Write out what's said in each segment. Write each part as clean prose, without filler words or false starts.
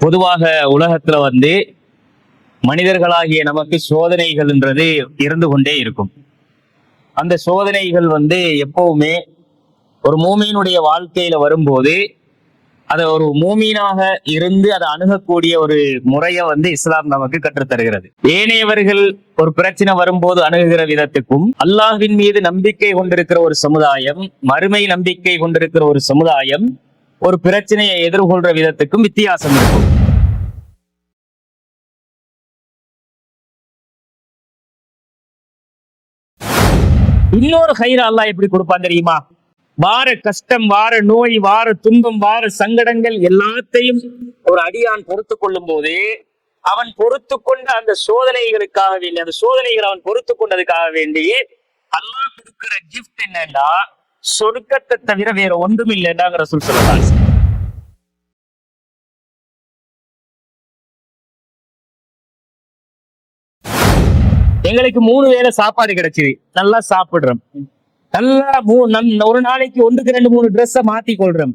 பொதுவாக உலகத்துல மனிதர்களாகிய நமக்கு சோதனைகள்ன்றது இருந்து கொண்டே இருக்கும். அந்த சோதனைகள் எப்பவுமே ஒரு மூமீனுடைய வாழ்க்கையில வரும்போது அதை ஒரு மூமீனாக இருந்து அதை அணுகக்கூடிய ஒரு முறையை இஸ்லாம் நமக்கு கற்றுத்தருகிறது. ஏனையவர்கள் ஒரு பிரச்சனை வரும்போது அணுகுகிற விதத்துக்கும், அல்லாஹ்வின் மீது நம்பிக்கை கொண்டிருக்கிற ஒரு சமுதாயம், மறுமை நம்பிக்கை கொண்டிருக்கிற ஒரு சமுதாயம் ஒரு பிரச்சனையை எதிர்கொள்ற விதத்துக்கும் வித்தியாசம் இருக்கும். இன்னொரு கயிறு அல்லாஹ் எப்படி கொடுப்பான் தெரியுமா? வார கஷ்டம், வார நோய், வார துன்பம், வார சங்கடங்கள் எல்லாத்தையும் ஒரு அடியான் பொறுத்து கொள்ளும் போது, அவன் பொறுத்து கொண்ட அந்த சோதனைகளுக்காக வேண்டி, அந்த சோதனைகள் அவன் பொறுத்து கொண்டதுக்காக வேண்டி அல்லாஹ் கொடுக்கிற கிஃப்ட் என்னன்னா சொர்க்கத்தை தவிர வேற ஒன்றும் இல்லைன்னாங்கிற சொல்லலாம். எங்களுக்கு 3 வேளை சாப்பாடு கிடைச்சிது, நல்லா சாப்பிடுறோம், நல்லா ஒரு நாளைக்கு 1க்கு 2 3 ட்ரெஸ்ஸை மாத்தி கொள்றோம்.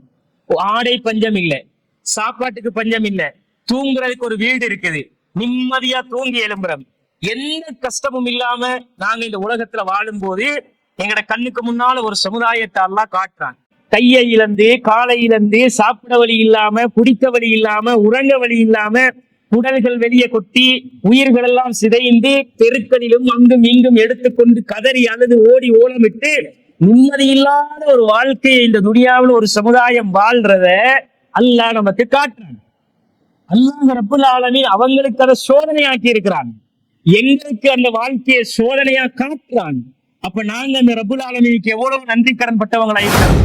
ஆடை பஞ்சம் இல்லை, சாப்பாட்டுக்கு பஞ்சம் இல்லை, தூங்குறதுக்கு ஒரு வீடு இருக்குது, நிம்மதியா தூங்கி எழும்புறோம். எந்த கஷ்டமும் இல்லாம நாங்க இந்த உலகத்துல வாழும் போது எங்கட கண்ணுக்கு முன்னால ஒரு சமுதாயத்தை எல்லாம் காட்டுறாங்க. கையை இழந்து, காலை இழந்து, சாப்பிட வழி இல்லாம, குடிக்க வழி இல்லாம, உறங்க வழி இல்லாம, உடல்கள் வெளியே கொட்டி, உயிர்கள் எல்லாம் சிதைந்து, தெருக்களிலும் அங்கும் இங்கும் எடுத்துக்கொண்டு கதறி அழுது ஓடி ஓலமிட்டு நிம்மதி இல்லாத ஒரு வாழ்க்கையை இந்த துனியாவில் ஒரு சமுதாயம் வாழ்றத அல்லாஹ் நமக்கு காட்டுறான். அல்லாஹ் ரப்புல் ஆலமீன் அவங்களுக்கு அதை சோதனையாக்கி இருக்கிறான், எங்களுக்கு அந்த வாழ்க்கையை சோதனையா காட்டுறான். அப்ப நாங்க அந்த ரப்புல் ஆலமீனுக்கு எவ்வளவு நன்றி கடன் பட்டவங்களா இருக்கிறோம்.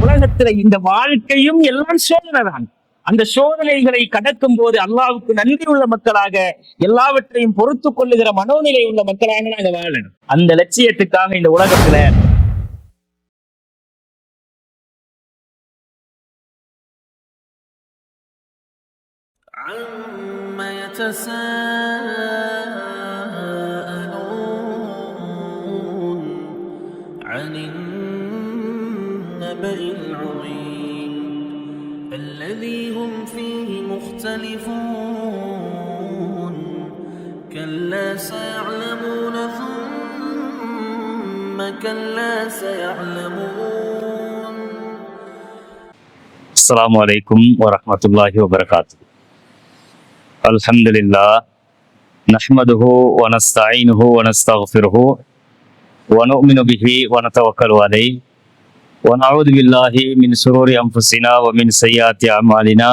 உலகத்துல இந்த வாழ்க்கையும் எல்லாம் சோதனை தான். அந்த சோதனைகளை கடக்கும் போது அல்லாஹ்வுக்கு நன்றி உள்ள மக்களாக, எல்லாவற்றையும் பொறுத்து கொள்ளுகிற மனோநிலை உள்ள மக்களாக நாங்க வாழணும். அந்த லட்சியத்துக்காக இந்த உலகத்துல الذي هم فيه مختلفون كلا سيعلمون ثم كلا سيعلمون. السلام عليكم ورحمة الله وبركاته. الحمد لله نحمده ونستعينه ونستغفره ونؤمن به ونتوكل عليه ونعوذ بالله من شرور أنفسنا ومن سيئات أعمالنا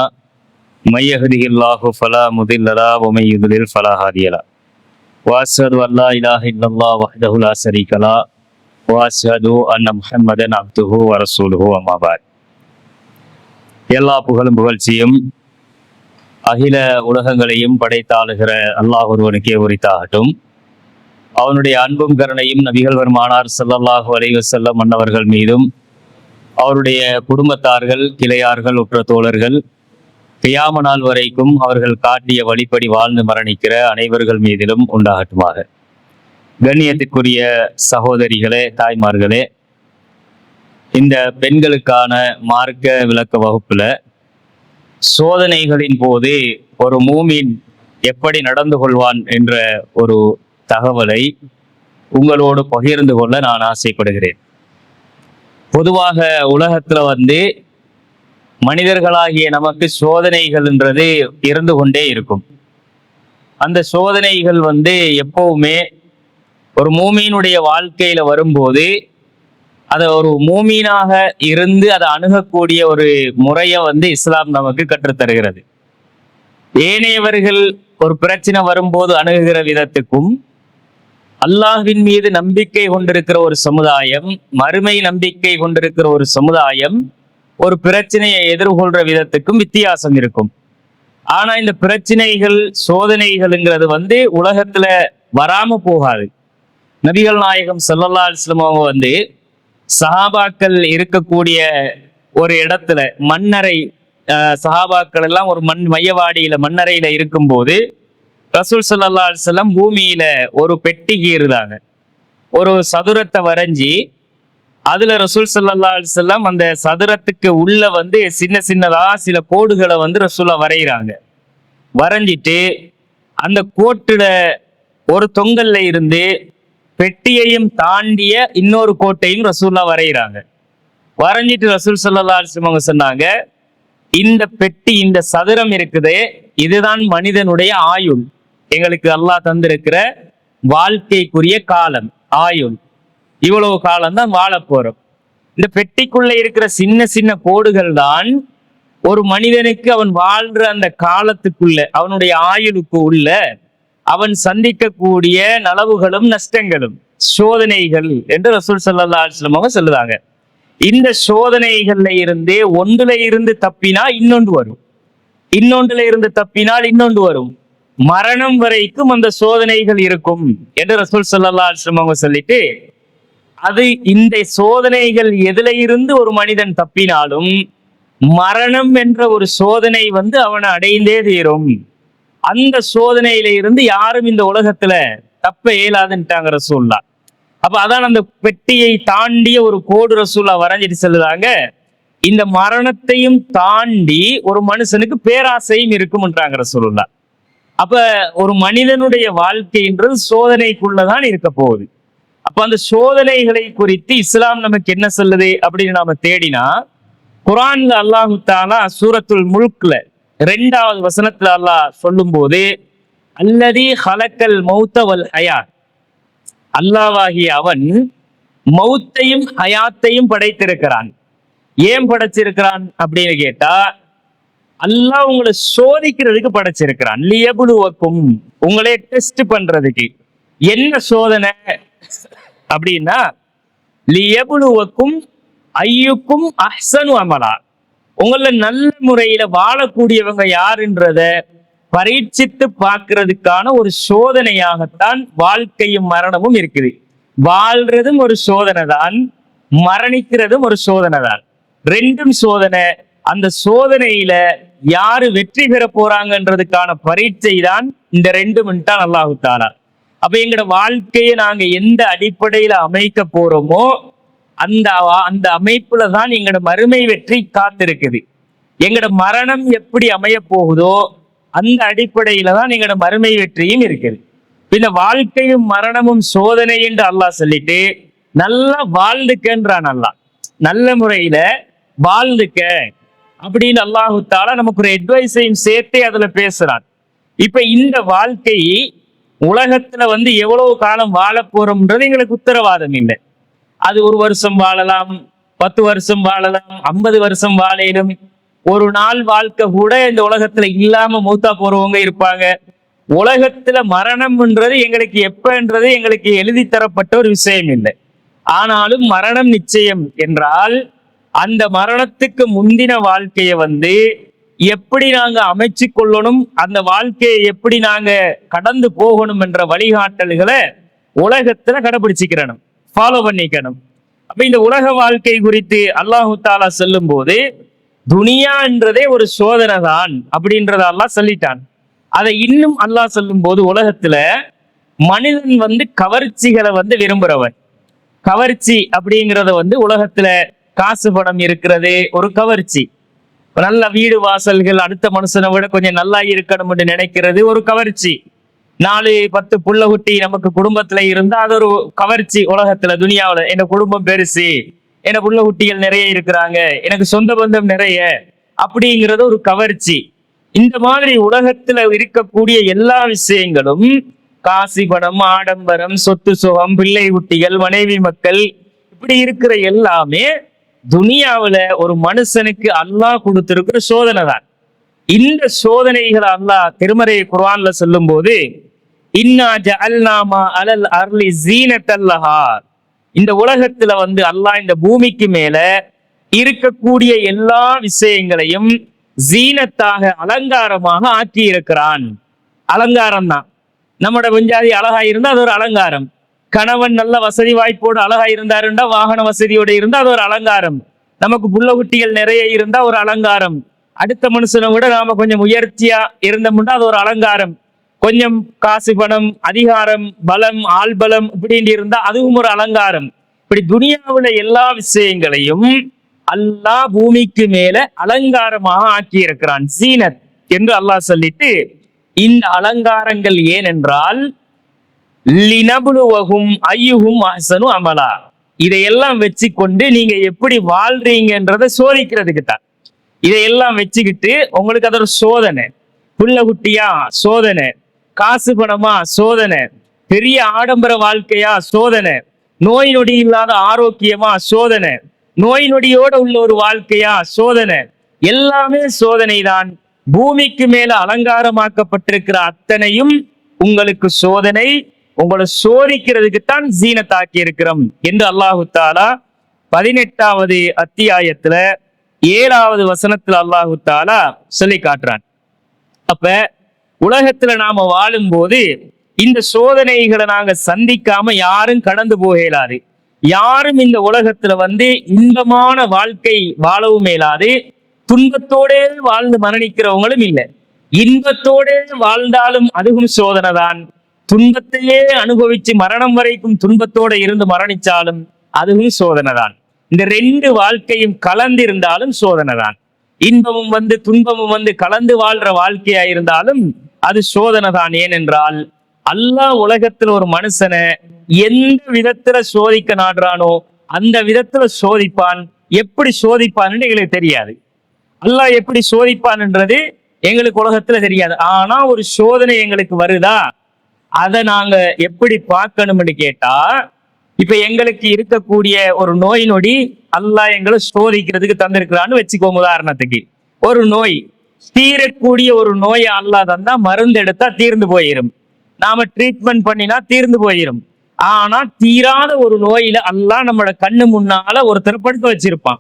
من يهده الله فلا مضل له ومن يضلل فلا هادي له وأشهد أن لا إله إلا الله وحده لا شريك له وأشهد أن محمدا عبده ورسوله أما بعد. எல்லா புகழும் புகழ்ச்சியும் அகில உலகங்களையும் படைத்தாளுகிற அல்லாஹ் ஒருவனுக்கே உரித்தாகட்டும். அவனுடைய அன்பும் கருணையும் நபிகள் பெருமானார் ஸல்லல்லாஹு அலைஹி வஸல்லம் அன்னவர்கள் மீதும், அவருடைய குடும்பத்தார்கள், கிளையார்கள், உற்ற தோழர்கள், கியாம நாள் வரைக்கும் அவர்கள் காட்டிய வழிப்படி வாழ்ந்து மரணிக்கிற அனைவர்கள் மீதிலும் உண்டாகட்டுமாக. கண்ணியத்திற்குரிய சகோதரிகளே, தாய்மார்களே, இந்த பெண்களுக்கான மார்க்க விளக்க வகுப்புல சோதனைகளின் போது ஒரு மூமின் எப்படி நடந்து கொள்வான் என்ற ஒரு தகவலை உங்களோடு பகிர்ந்து கொள்ள நான் ஆசைப்படுகிறேன். பொதுவாக உலகத்துல மனிதர்களாகிய நமக்கு சோதனைகள்ன்றது இருந்து கொண்டே இருக்கும். அந்த சோதனைகள் எப்பவுமே ஒரு மூமீனுடைய வாழ்க்கையில வரும்போது அதை ஒரு மூமீனாக இருந்து அதை அணுகக்கூடிய ஒரு முறையை இஸ்லாம் நமக்கு கற்றுத்தருகிறது. ஏனையவர்கள் ஒரு பிரச்சனை வரும்போது அணுகுகிற விதத்துக்கும், அல்லாஹ்வின் மீது நம்பிக்கை கொண்டிருக்கிற ஒரு சமுதாயம், மறுமை நம்பிக்கை கொண்டிருக்கிற ஒரு சமுதாயம் ஒரு பிரச்சனையை எதிர்கொள்ற விதத்துக்கும் வித்தியாசம் இருக்கும். ஆனா இந்த பிரச்சனைகள், சோதனைகள்ங்கிறது உலகத்துல வராம போகாது. நபிகள் நாயகம் ஸல்லல்லாஹு அலைஹி வஸல்லம் அவங்க சஹாபாக்கள் இருக்கக்கூடிய ஒரு இடத்துல மண்ணறை, சஹாபாக்கள் எல்லாம் ஒரு மையவாடியில மண்ணறையில இருக்கும்போது ரசூல் ஸல்லல்லாஹு அலைஹி வஸல்லம் பூமியில ஒரு பெட்டி கீறுதாங்க. ஒரு சதுரத்தை வரைஞ்சி அதுல ரசூல் ஸல்லல்லாஹு அலைஹி வஸல்லம் அந்த சதுரத்துக்கு உள்ள வந்து சின்ன சின்னதா சில கோடுகளை வந்து ரசூலா வரைகிறாங்க. வரைஞ்சிட்டு அந்த கோட்டுல ஒரு தொங்கல்ல இருந்து பெட்டியையும் தாண்டிய இன்னொரு கோட்டையும் ரசூல்லா வரைகிறாங்க. வரைஞ்சிட்டு ரசூல் ஸல்லல்லாஹு அலைஹி வஸல்லம் அவங்க சொன்னாங்க, இந்த பெட்டி, இந்த சதுரம் இருக்குதே, இதுதான் மனிதனுடைய ஆயுள். எங்களுக்கு அல்லாஹ் தந்திருக்கிற வாழ்க்கைக்குரிய காலம், ஆயுள். இவ்வளவு காலம் தான் வாழ போறோம். இந்த பெட்டிக்குள்ள இருக்கிற சின்ன சின்ன கோடுகள் தான் ஒரு மனிதனுக்கு அவன் வாழ்ற அந்த காலத்துக்குள்ள, அவனுடைய ஆயுளுக்கு உள்ள அவன் சந்திக்கக்கூடிய நலவுகளும் நஷ்டங்களும், சோதனைகள் என்று ரசூல் ஸல்லல்லாஹு அலைஹி வஸல்லம் அவங்க சொல்லுதாங்க. இந்த சோதனைகள்ல இருந்தே ஒன்றுல இருந்து தப்பினா இன்னொன்று வரும், இன்னொன்றுல இருந்து தப்பினால் இன்னொன்று வரும், மரணம் வரைக்கும் அந்த சோதனைகள் இருக்கும் என்று ரசூல் ஸல்லல்லாஹு அலைஹி வஸல்லம் அவங்க சொல்லிட்டு, அது இந்த சோதனைகள் எதுல இருந்து ஒரு மனிதன் தப்பினாலும் மரணம் என்ற ஒரு சோதனை வந்து அவனை அடைந்தே தீரும். அந்த சோதனையில இருந்து யாரும் இந்த உலகத்துல தப்ப இயலாதுன்ட்டாங்க ரசூல்லா. அப்ப அதான் அந்த பெட்டியை தாண்டிய ஒரு கோடு ரசூல்லா வரைஞ்சிட்டு சொல்லுறாங்க, இந்த மரணத்தையும் தாண்டி ஒரு மனுஷனுக்கு பேராசையும் இருக்கும்ன்றாங்க ரசூலுல்லா. அப்ப ஒரு மனிதனுடைய வாழ்க்கைன்றது சோதனைக்குள்ளதான் இருக்க போகுது. அப்ப அந்த சோதனைகளை குறித்து இஸ்லாம் நமக்கு என்ன சொல்லுது அப்படின்னு நாம தேடினா, குர்ஆன்ல அல்லாஹு தஆலா சூரத்துல் முல்க்ல 2வது வசனத்துல அல்லாஹ் சொல்லும் போது, அல்லதி ஹலக்கல் மௌத்த வல் ஹயாத், அல்லாஹ்வாகிய அவன் மௌத்தையும் ஹயாத்தையும் படைத்திருக்கிறான். ஏன் படைச்சிருக்கிறான் அப்படின்னு கேட்டா, அல்லாஹ் உங்களை சோதிக்கிறதுக்கு படைச்சிருக்கிறான். லியபுலுவக்கும், உங்களே டெஸ்ட் பண்றதுக்கு. என்ன சோதனை அப்படின்னா, லியபுலுவக்கும் ஐயுக்கும் அஹ்சனு அமலா, உங்கள நல்ல முறையில வாழக்கூடியவங்க யாருன்றத பரீட்சித்து பார்க்கிறதுக்கான ஒரு சோதனையாகத்தான் வாழ்க்கையும் மரணமும் இருக்குது. வாழ்றதும் ஒரு சோதனை தான், மரணிக்கிறதும் ஒரு சோதனை தான், ரெண்டும் சோதனை. அந்த சோதனையில யாரு வெற்றி பெற போறாங்கன்றதுக்கான பரீட்சை தான் இந்த ரெண்டும் அல்லாஹு தஆலா. அப்ப எங்களோட வாழ்க்கையை நாங்க எந்த அடிப்படையில அமைக்க போறோமோ அந்த அந்த அமைப்புல தான் எங்களோட மறுமை வெற்றி காத்திருக்குது. எங்களோட மரணம் எப்படி அமைய போகுதோ அந்த அடிப்படையில தான் எங்களோட மறுமை வெற்றியும் இருக்குது. பின்ன வாழ்க்கையும் மரணமும் சோதனை என்று அல்லாஹ் சொல்லிட்டு நல்லா வாழ்ந்துக்கன்றான். அல்லாஹ் நல்ல முறையில வாழ்ந்துக்க அப்படின்னு அல்லாஹு தஆலா நமக்கு ஒரு அட்வைஸையும் சேர்த்தே அதுல பேசுறான். இப்ப இந்த வாழ்க்கை உலகத்துல வந்து எவ்வளவு காலம் வாழ போறோம்ன்றது எங்களுக்கு உத்தரவாதம் இல்லை. அது 1 வருஷம் வாழலாம், 10 வருஷம் வாழலாம், 50 வருஷம் வாழையிலும். ஒரு நாள் வாழ்க்கை கூட இந்த உலகத்துல இல்லாம மூத்தா போறவங்க இருப்பாங்க. உலகத்துல மரணம்ன்றது எங்களுக்கு எப்பன்றது எங்களுக்கு எழுதி தரப்பட்ட ஒரு விஷயம் இல்லை. ஆனாலும் மரணம் நிச்சயம் என்றால் அந்த மரணத்துக்கு முந்தின வாழ்க்கையை வந்து எப்படி நாங்க அமைச்சு கொள்ளணும், அந்த வாழ்க்கையை எப்படி நாங்க கடந்து போகணும் என்ற வழிகாட்டல்களை உலகத்துல கடைபிடிச்சிக்கிறணும், ஃபாலோ பண்ணிக்கணும். அப்ப இந்த உலக வாழ்க்கை குறித்து அல்லாஹு தஆலா சொல்லும் போது, துனியா என்றதே ஒரு சோதனை தான் அப்படின்றத அல்லாஹ் சொல்லிட்டான். அதை இன்னும் அல்லாஹ் சொல்லும் போது, உலகத்துல மனிதன் வந்து கவர்ச்சிகளை வந்து விரும்புறவன். கவர்ச்சி அப்படிங்கிறத வந்து உலகத்துல காசு பணம் இருக்கிறது ஒரு கவர்ச்சி, நல்ல வீடு வாசல்கள் அடுத்த மனுஷனை விட கொஞ்சம் நல்லா இருக்கணும் என்று நினைக்கிறது ஒரு கவர்ச்சி, 4-10 புள்ள குட்டி நமக்கு குடும்பத்துல இருந்தா அது ஒரு கவர்ச்சி. உலகத்துல துனியாவுல என் குடும்பம் பெருசு, என் புள்ள குட்டிகள் நிறைய இருக்கிறாங்க, எனக்கு சொந்த பந்தம் நிறைய, அப்படிங்கிறது ஒரு கவர்ச்சி. இந்த மாதிரி உலகத்துல இருக்கக்கூடிய எல்லா விஷயங்களும், காசி பணம், ஆடம்பரம், சொத்து சுகம், பிள்ளை குட்டிகள், மனைவி மக்கள், இப்படி இருக்கிற எல்லாமே துனியாவுல ஒரு மனுஷனுக்கு அல்லாஹ் கொடுத்திருக்கிற சோதனை தான். இந்த சோதனைகளை அல்லாஹ் திருமறை குர்ஆன்ல சொல்லும் போது, இன்னா ஜஅல்னாமா அலல் அர்லி ஸீனத்தல் லஹா, இந்த உலகத்துல வந்து அல்லாஹ் இந்த பூமிக்கு மேல இருக்கக்கூடிய எல்லா விஷயங்களையும் ஜீனத்தாக அலங்காரமாக ஆக்கி இருக்கிறான். அலங்காரம் தான். நம்மட பஞ்சாதி அழகா இருந்தா அது ஒரு அலங்காரம். கணவன் நல்ல வசதி வாய்ப்போடு அழகா இருந்தாருன்னா, வாகன வசதியோட இருந்தா அது ஒரு அலங்காரம். நமக்கு புள்ள குட்டிகள் நிறைய இருந்தா ஒரு அலங்காரம். அடுத்த மனுஷனை விட நாம கொஞ்சம் உயர்ச்சியா இருந்தோம்னா அது ஒரு அலங்காரம். கொஞ்சம் காசு பணம், அதிகாரம், பலம், ஆள் பலம் இப்படின்னு இருந்தா அதுவும் ஒரு அலங்காரம். இப்படி துனியாவுல எல்லா விஷயங்களையும் அல்லாஹ் பூமிக்கு மேல அலங்காரமாக ஆக்கி இருக்கிறான். சீனத் என்று அல்லாஹ் சொல்லிட்டு, இந்த அலங்காரங்கள் ஏனென்றால் லினபுலுவஹும் ஐயுஹும் அஹ்சனு அமலா, இதையெல்லாம் வச்சுக்கொண்டு நீங்க எப்படி வாழ்றீங்கன்றதை சோதிக்கிறதுக்கு தான். இதையெல்லாம் வச்சுக்கிட்டு உங்களுக்கு அது ஒரு சோதனை. புள்ள குட்டியா சோதனை, காசு பணமா சோதனை, பெரிய ஆடம்பர வாழ்க்கையா சோதனை, நோய் நொடி இல்லாத ஆரோக்கியமா சோதனை, நோய் நொடியோட உள்ள ஒரு வாழ்க்கையா சோதனை, எல்லாமே சோதனை தான். பூமிக்கு மேல அலங்காரமாக்கப்பட்டிருக்கிற அத்தனையும் உங்களுக்கு சோதனை, உங்களை சோதிக்கிறதுக்கு தான் ஜீனத்தாக்கி இருக்கிறோம் என்று அல்லாஹு தாலா 18வது அத்தியாயத்துல 7வது வசனத்துல அல்லாஹு தாலா சொல்லி காட்டுறான். அப்ப உலகத்துல நாம வாழும் போது இந்த சோதனைகளை நாங்க சந்திக்காம யாரும் கடந்து போக இயலாது. யாரும் இந்த உலகத்துல இன்பமான வாழ்க்கை வாழவும் மேலாது. துன்பத்தோடே வாழ்ந்து மரணிக்கிறவங்களும் இல்லை. இன்பத்தோடே வாழ்ந்தாலும் அதுவும் சோதனை தான். துன்பத்தையே அனுபவிச்சு மரணம் வரைக்கும் துன்பத்தோட இருந்து மரணிச்சாலும் அதுவும் சோதனை தான். இந்த ரெண்டு வாழ்க்கையும் கலந்து இருந்தாலும் சோதனை தான். இன்பமும் துன்பமும் கலந்து வாழ்ற வாழ்க்கையா இருந்தாலும் அது சோதனை தான். ஏனென்றால் அல்லாஹ் உலகத்துல ஒரு மனுஷனை எந்த விதத்துல சோதிக்க நாடுறானோ அந்த விதத்துல சோதிப்பான். எப்படி சோதிப்பான்னு எங்களுக்கு தெரியாது. அல்லாஹ் எப்படி சோதிப்பான்ன்றது எங்களுக்கு உலகத்துல தெரியாது. ஆனா ஒரு சோதனை எங்களுக்கு வருதா, அதை நாங்க எப்படி பார்க்கணும்னு கேட்டா, இப்ப எங்களுக்கு இருக்கக்கூடிய ஒரு நோய் நொடி அல்லாஹ் எங்களை சோதிக்கிறதுக்கு தந்திருக்கிறான்னு வச்சுக்கோங்க. உதாரணத்துக்கு ஒரு நோய், தீரக்கூடிய ஒரு நோயை அல்லாஹ் தந்தா மருந்து எடுத்தா தீர்ந்து போயிரும், நாம ட்ரீட்மெண்ட் பண்ணினா தீர்ந்து போயிரும். ஆனா தீராத ஒரு நோயில அல்லாஹ் நம்மளோட கண்ணு முன்னால ஒருத்தர் படுக்க வச்சிருப்பான்.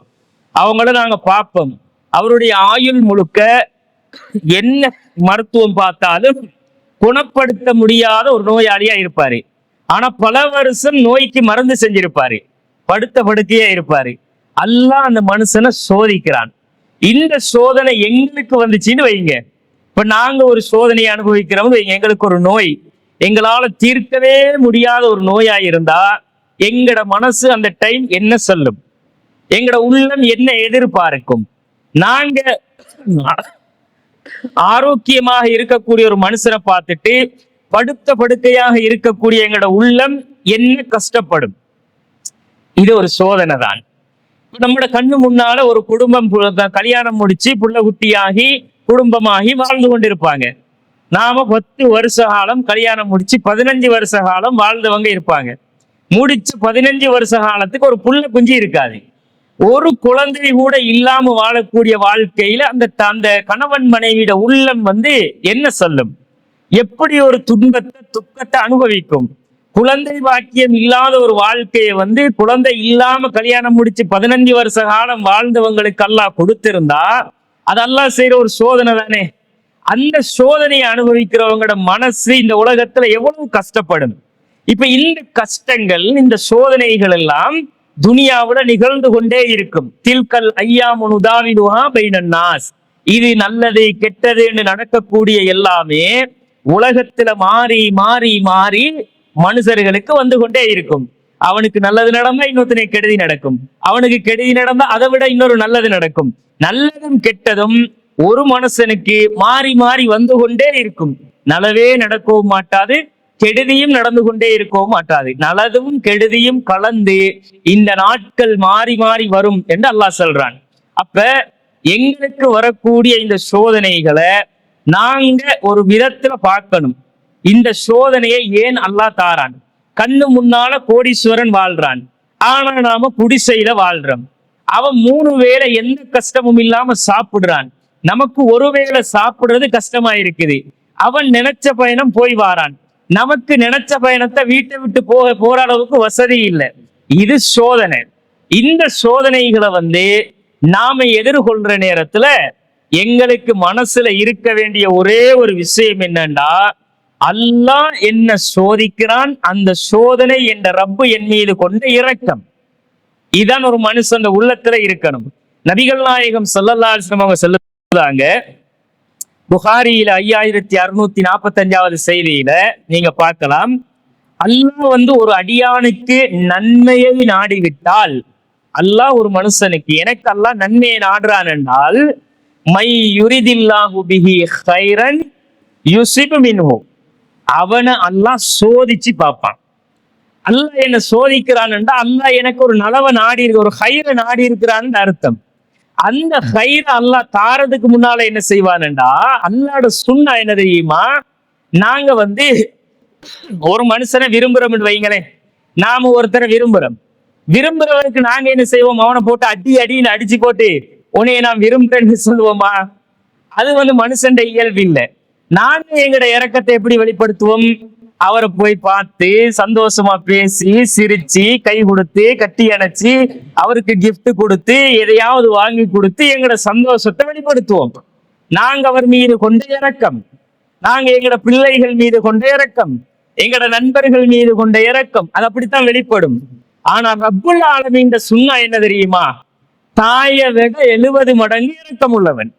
அவங்கள நாங்க பார்ப்போம். அவருடைய ஆயுள் முழுக்க என்ன மருத்துவம் பார்த்தாலும் குணப்படுத்த முடியாத ஒரு நோயாளியா இருப்பாரு. ஆனா பல வருஷம் நோய்க்கு மருந்து செஞ்சிருப்பாரு, படுத்த படுக்கையா இருப்பாரு. அல்லாஹ் அந்த மனுஷனை சோதிக்கிறான். இந்த சோதனை எங்களுக்கு வந்துச்சுன்னு வைங்க. இப்ப நாங்க ஒரு சோதனையை அனுபவிக்கிறோம் வைங்க. எங்களுக்கு ஒரு நோய் எங்களால தீர்க்கவே முடியாத ஒரு நோயா இருந்தா எங்கட மனசு அந்த டைம் என்ன சொல்லும், எங்கட உள்ளம் என்ன எதிர்பார்க்கும்? நாங்க ஆரோக்கியமாக இருக்கக்கூடிய ஒரு மனுஷனை பார்த்துட்டு படுத்த படுக்கையாக இருக்கக்கூடிய எங்களோட உள்ளம் என்ன கஷ்டப்படும்? இது ஒரு சோதனை தான். நம்மளோட கண்ணு முன்னால ஒரு குடும்பம் கல்யாணம் முடிச்சு புள்ள குட்டியாகி குடும்பமாகி வாழ்ந்து கொண்டிருப்பாங்க. நாம 10 வருஷ காலம் கல்யாணம் முடிச்சு 15 வருஷ காலம் வாழ்ந்தவங்க இருப்பாங்க. முடிச்சு 15 வருஷ காலத்துக்கு ஒரு புள்ள குஞ்சு இருக்காது. ஒரு குழந்தை கூட இல்லாம வாழக்கூடிய வாழ்க்கையில அந்த கணவன் மனைவியோட உள்ளம் என்ன சொல்லும்? எப்படி ஒரு துன்பத்தை துக்கத்தை அனுபவிக்கும்? குழந்தை பாக்கியம் இல்லாத ஒரு வாழ்க்கையை குழந்தை இல்லாம கல்யாணம் முடிச்சு 15 வருஷ காலம் வாழ்ந்தவங்களுக்கு அல்லாஹ் கொடுத்திருந்தா அது அல்லாஹ் செய்யற ஒரு சோதனை தானே. அந்த சோதனையை அனுபவிக்கிறவங்களோட மனசு இந்த உலகத்துல எவ்வளவு கஷ்டப்படும். இப்ப இந்த கஷ்டங்கள் இந்த சோதனைகள் எல்லாம் துனியாவுல நிகழ்ந்து கொண்டே இருக்கும். தில்கல் ஐயாமுன் உதாவிதுஹா பைனன் நாஸ், இது நல்லது கெட்டதுன்னு நடக்கக்கூடிய எல்லாமே உலகத்துல மாறி மாறி மாறி மனுஷர்களுக்கு வந்து கொண்டே இருக்கும். அவனுக்கு நல்லது நடந்தா இன்னொருத்தனை கெடுதி நடக்கும், அவனுக்கு கெடுதி நடந்தா அதை விட இன்னொரு நல்லது நடக்கும். நல்லதும் கெட்டதும் ஒரு மனுஷனுக்கு மாறி மாறி வந்து கொண்டே இருக்கும். நலவே நடக்கவும் மாட்டாது, கெடுதியும் நடந்து கொண்டே இருக்கவும் மாட்டாது. நலதும் கெடுதியும் கலந்து இந்த நாட்கள் மாறி மாறி வரும் என்று அல்லாஹ் சொல்றான். அப்ப எங்களுக்கு வரக்கூடிய இந்த சோதனைகளை நாங்க ஒரு விதத்துல பார்க்கணும். இந்த சோதனையை ஏன் அல்லாஹ் தாரான்? கண்ணு முன்னால கோடீஸ்வரன் வாழ்றான், ஆனா நாம குடிசையில வாழ்றோம். அவன் 3 வேளை எந்த கஷ்டமும் இல்லாம சாப்பிடுறான், நமக்கு ஒரு வேளை சாப்பிடுறது கஷ்டமா இருக்குது. அவன் நினைச்ச பயணம் போய் வாரான், நமக்கு நினைச்ச பயணத்தை வீட்டை விட்டு போற அளவுக்கு வசதி இல்லை. இது சோதனை. இந்த சோதனைகளை நாம எதிர்கொள்ற நேரத்துல எங்களுக்கு மனசுல இருக்க வேண்டிய ஒரே ஒரு விஷயம் என்னன்னா, அல்லாஹ் என்ன சோதிக்கிறான், அந்த சோதனை என்ற ரப்பு என் மீது கொண்ட இரக்கம். இதான் ஒரு மனுஷன் உள்ளத்துல இருக்கணும். நபிகள் நாயகம் ஸல்லல்லாஹு அலைஹி வஸல்லம் அவங்க சொல்லுறாங்க, புகாரியில 5645வது செய்தியில நீங்க பார்க்கலாம், அல்லாஹ் ஒரு அடியானுக்கு நன்மையை நாடிவிட்டால், அல்லாஹ் ஒரு மனுஷனுக்கு எனக்கு அல்லாஹ் நன்மையை நாடுறான் என்றால், மை யுரிதில்லாஹு பிஹி கைரன் யுஸிபு மின்ஹு, அவனை அல்லாஹ் சோதிச்சு பார்ப்பான். அல்லாஹ் என்ன சோதிக்கிறான் என்றால், அல்லாஹ் எனக்கு ஒரு நலவை நாடி இருக்கு, ஒரு ஹைரை நாடி இருக்கிறான்னு அர்த்தம். அந்த ஹைரை அல்லாஹ் தாரதுக்கு முன்னால என்ன செய்வான்டா, அல்லாஹ்வோட சுன்னா என்ன தெரியுமா, நாங்க ஒரு மனுஷனை விரும்புறோம்னு வைங்களேன், நாம ஒருத்தரை விரும்புறவருக்கு நாங்க என்ன செய்வோம், அவனை போட்டு அடின்னு அடிச்சு போட்டு உன்னைய நான் விரும்புறேன்னு சொல்லுவோமா? அது மனுஷன் இயல்பு இல்லை. நாங்க எங்கட இறக்கத்தை எப்படி வெளிப்படுத்துவோம்? அவரை போய் பார்த்து சந்தோஷமா பேசி சிரிச்சு கை கொடுத்து கட்டி அணைச்சு அவருக்கு கிஃப்ட் கொடுத்து எதையாவது வாங்கி கொடுத்து எங்கட சந்தோஷத்தை வெளிப்படுத்துவோம். நாங்க அவர் மீது கொண்ட இறக்கம், நாங்க எங்கட பிள்ளைகள் மீது கொண்ட இறக்கம், எங்கட நண்பர்கள் மீது கொண்ட இறக்கம், அது அப்படித்தான் வெளிப்படும். ஆனா ரப்புல் ஆலமீன் சுன்னா என்ன தெரியுமா, தாயை விட 70 மடங்கு இறக்கம் உள்ளவன்.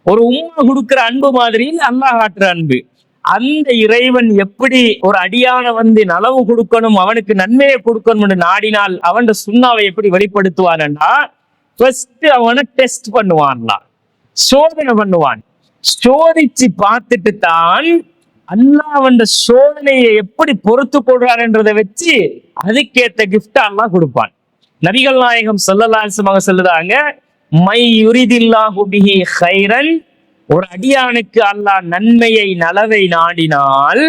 ஒரு உம்மா கொடுக்கிற அன்பு மாதிரி அல்லாஹ் காட்டுற அன்பு. அந்த இறைவன் எப்படி ஒரு அடியான நலவு கொடுக்கணும், அவனுக்கு நன்மையை கொடுக்கணும்னு நாடினால் அவன் சுண்ணாவை எப்படி வெளிப்படுத்துவான்டா, ஃபர்ஸ்ட் அவனை டெஸ்ட் பண்ணுவான்லாம், சோதனை பண்ணுவான். சோதிச்சு பார்த்துட்டு தான் அல்லாஹ் அவன் சோதனையை எப்படி பொறுத்து கொள்றான்றதை வச்சு அதுக்கேத்த கிஃப்ட் அல்லாஹ் கொடுப்பான். நபிகள் நாயகம் ஸல்லல்லாஹு அலைஹி வஸல்லம் சொல்லுறாங்க, மை யுரிதில்லாஹு பிஹி கைரன், ஒரு அடியானுக்கு அல்லாஹ் நன்மையை நலவை நாடினால்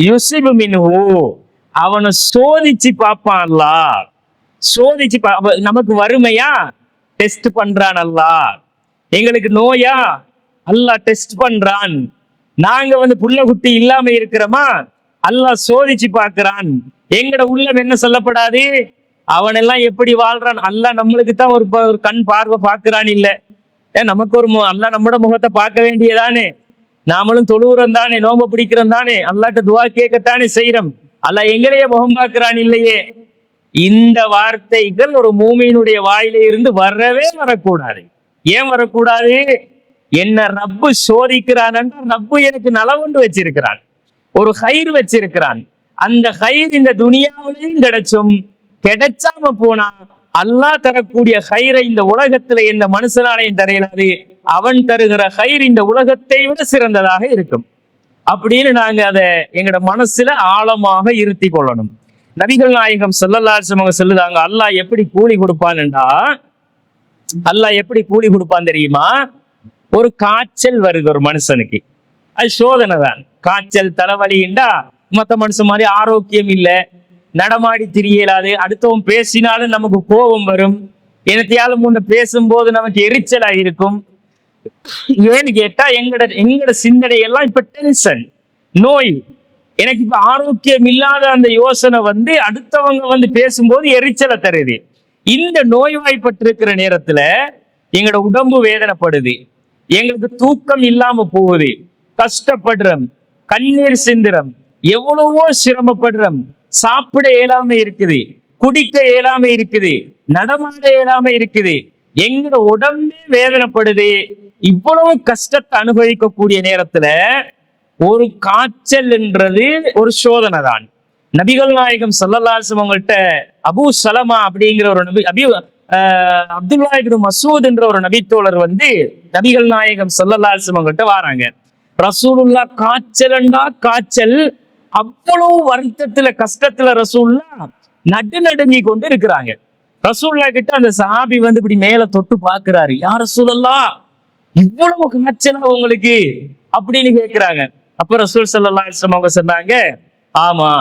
யுஸிபு மின்ஹு, அவனை சோதிச்சு பார்ப்பான் அல்லாஹ். சோதிச்சு நமக்கு வறுமையா டெஸ்ட் பண்றான் அல்லாஹ், எங்களுக்கு நோயா அல்லாஹ் டெஸ்ட் பண்றான், நாங்க புள்ள குட்டி இல்லாம இருக்கிறோமா அல்லாஹ் சோதிச்சு பார்க்கிறான். எங்கட உள்ளம் என்ன சொல்லப்படாது, அவனெல்லாம் எப்படி வாழ்றான், அல்லாஹ் நம்மளுக்கு தான் ஒரு கண் பார்வை பார்க்கிறான் இல்ல, நமக்கு ஒரு அல்லாஹ் நம்மட முகத்தை பார்க்க வேண்டியதானே, நாமளும் தொழுகிறோம் தானே, நோம்ப பிடிக்கிறோம் தானே, அல்லாஹ்ட்ட துவா கேட்கத்தானே செய்யறோம், அல்லாஹ் எங்களையே முகம் பார்க்கிறான் இல்லையே. இந்த வார்த்தைகள் ஒரு மூமியினுடைய வாயில இருந்து வரக்கூடாது. ஏன் வரக்கூடாது? என்ன ரப்பு சோதிக்கிறான் என்றால் ரப்பு எனக்கு நலவொன்று வச்சிருக்கிறான், ஒரு கயிறு வச்சிருக்கிறான். அந்த கயிறு இந்த துனியாவிலையும் கிடைச்சும், கிடைச்சாம போனா அல்லாஹ் தரக்கூடிய கயிறை இந்த உலகத்துல எந்த மனுஷனாலையும் தரையிலாது. அவன் தருகிற கயிறு இந்த உலகத்தை விட சிறந்ததாக இருக்கும் அப்படின்னு நாங்க அதை எங்கட மனசுல ஆழமாக இருத்தி கொள்ளணும். நபிகள் நாயகம் ஸல்லல்லாஹு அலைஹி வஸல்லம் சொல்லுதாங்க, அல்லாஹ் எப்படி கூலி கொடுப்பான்டா, அல்லாஹ் எப்படி கூலி கொடுப்பான் தெரியுமா? ஒரு காய்ச்சல் வருது ஒரு மனுஷனுக்கு, அது சோதனை தான். காய்ச்சல் தலைவலிண்டா மத்த மனுஷன் மாதிரி ஆரோக்கியம் இல்லை, நடமாடி திரியலாது, அடுத்தவன் பேசினாலும் நமக்கு கோபம் வரும், எனத்தையாலும் முன்ன பேசும்போது நமக்கு எரிச்சலா இருக்கும். ஏன்னு கேட்டா எங்கட சிந்தனை எல்லாம் இப்ப டென்ஷன், நோய். எனக்கு இப்ப ஆரோக்கியம் இல்லாத அந்த யோசனை அடுத்தவங்க பேசும்போது எரிச்சலை தருது. இந்த நோய்வாய்ப்பட்டிருக்கிற நேரத்துல எங்களோட உடம்பு வேதனைப்படுது, எங்களுக்கு தூக்கம் இல்லாம போகுது, கஷ்டப்படுறோம், கண்ணீர் சிந்துறோம், எவ்வளவோ சிரமப்படுறோம், சாப்பிட இயலாம இருக்குது, குடிக்க இயலாம இருக்குது, நடமாட இயலாம இருக்குது, எங்க உடம்பே வேதனைப்படுது. இவ்வளவு கஷ்டத்தை அனுபவிக்கக்கூடிய நேரத்துல ஒரு காய்ச்சல் என்றது ஒரு சோதனை தான். நபிகள் நாயகம் ஸல்லல்லாஹு அலைஹி வஸல்லம் அபூ சலமா அப்படிங்கிற ஒரு நபி, அப்துல்லாஹ் இப்னு மஸ்ஊத் என்ற ஒரு நபித்தோழர் நபிகள் நாயகம் ஸல்லல்லாஹு அலைஹி வஸல்லம் வாராங்க. ரசூலுல்லாஹ் காய்ச்சல், அவ்வளவு வருத்தத்துல கஷ்டத்துல ரசூலுல்லாஹ் நடுநடுங்கி கொண்டு இருக்கிறாங்க. ரசூலுல்லாஹ் கிட்ட அந்த சஹாபி இப்படி மேல தொட்டு பாக்குறாரு, யா ரசூலல்லாஹ் இவ்வளவு காய்ச்சலா உங்களுக்கு அப்படின்னு கேட்கிறாங்க. அப்ப ரசூல் ஸல்லல்லாஹு அலைஹி வஸல்லம் அவங்க சொன்னாங்க, ஆமா,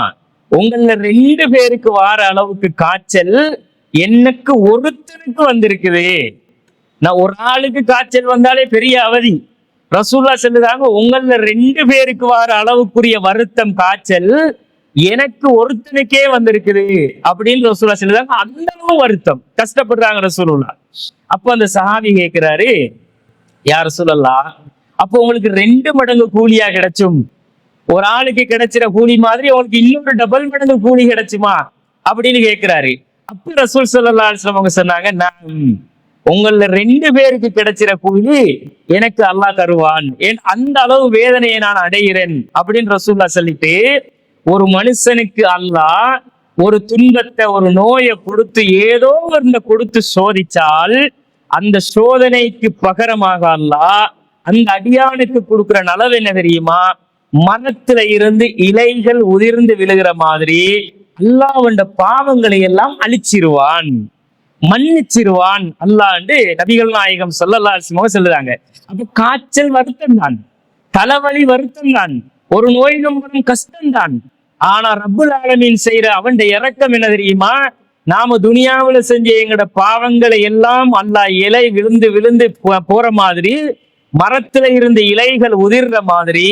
உங்கள 2 பேருக்கு வார அளவுக்கு காய்ச்சல் எனக்கு ஒருத்தனுக்கு வந்திருக்குது. நான் ஒரு ஆளுக்கு காய்ச்சல் வந்தாலே பெரிய அவதி. ரசூலுல்லாஹ் சொல்லுறாங்க, உங்கள 2 பேருக்கு வார அளவுக்குரிய வருத்தம் காய்ச்சல் எனக்கு ஒருத்தனுக்கே வந்திருக்குது அப்படின்னு ரசூலுல்லாஹ் சொல்லுறாங்க. அந்த அளவு வருத்தம் கஷ்டப்படுறாங்க ரசூலுல்லாஹ். அப்போ அந்த சஹாபி கேட்கிறாரு, யா ரசூலல்லாஹ், அப்போ உங்களுக்கு 2 மடங்கு கூலியா கிடைச்சும், ஒரு ஆளுக்கு கிடைச்சிட கூலி மாதிரி உங்களுக்கு இன்னொரு டபுள் மடங்கு கூலி கிடைச்சுமா அப்படின்னு கேட்கிறாரு. அப்ப ரசூல் ஸல்லல்லாஹு அலைஹி வஸல்லம் அவங்க சொன்னாங்க, நான் உங்கள 2 பேருக்கு கிடைச்சிட கூலி எனக்கு அல்லாஹ் தருவான், அந்த அளவு வேதனையை நான் அடைகிறேன் அப்படின்னு ரசூலுல்லாஹ் சொல்லிட்டு ஒரு மனுஷனுக்கு அல்லாஹ் ஒரு துன்பத்தை ஒரு நோயை கொடுத்து ஏதோ ஒன்றை கொடுத்து சோதிச்சால் அந்த சோதனைக்கு பகரமாக அல்லாஹ் அந்த அடியானுக்கு கொடுக்கிற நலவு என்ன தெரியுமா? மரத்துல இருந்து இலைகள் உதிர்ந்து விழுகிற மாதிரி அல்லாஹ் அவன் பாவங்களை எல்லாம் அழிச்சிருவான், மன்னிச்சிருவான் அல்லாஹ் நபிகள் நாயகம் ஸல்லல்லாஹு அலைஹி வஸல்லம் சொல்லுறாங்க. அப்ப காய்ச்சல் வருத்தம் தான், தலைவலி வருத்தம் தான், ஒரு நோய் நம்பரும் கஷ்டம் தான். ஆனா ரப்புல் ஆலமீன் செய்யற அவன் இரக்கம் என்ன தெரியுமா? நாம துனியாவுல செஞ்ச எங்கட பாவங்களை எல்லாம் அல்லாஹ் இலை விழுந்து விழுந்து போற மாதிரி, மரத்துல இருந்த இலைகள் உதிர்ற மாதிரி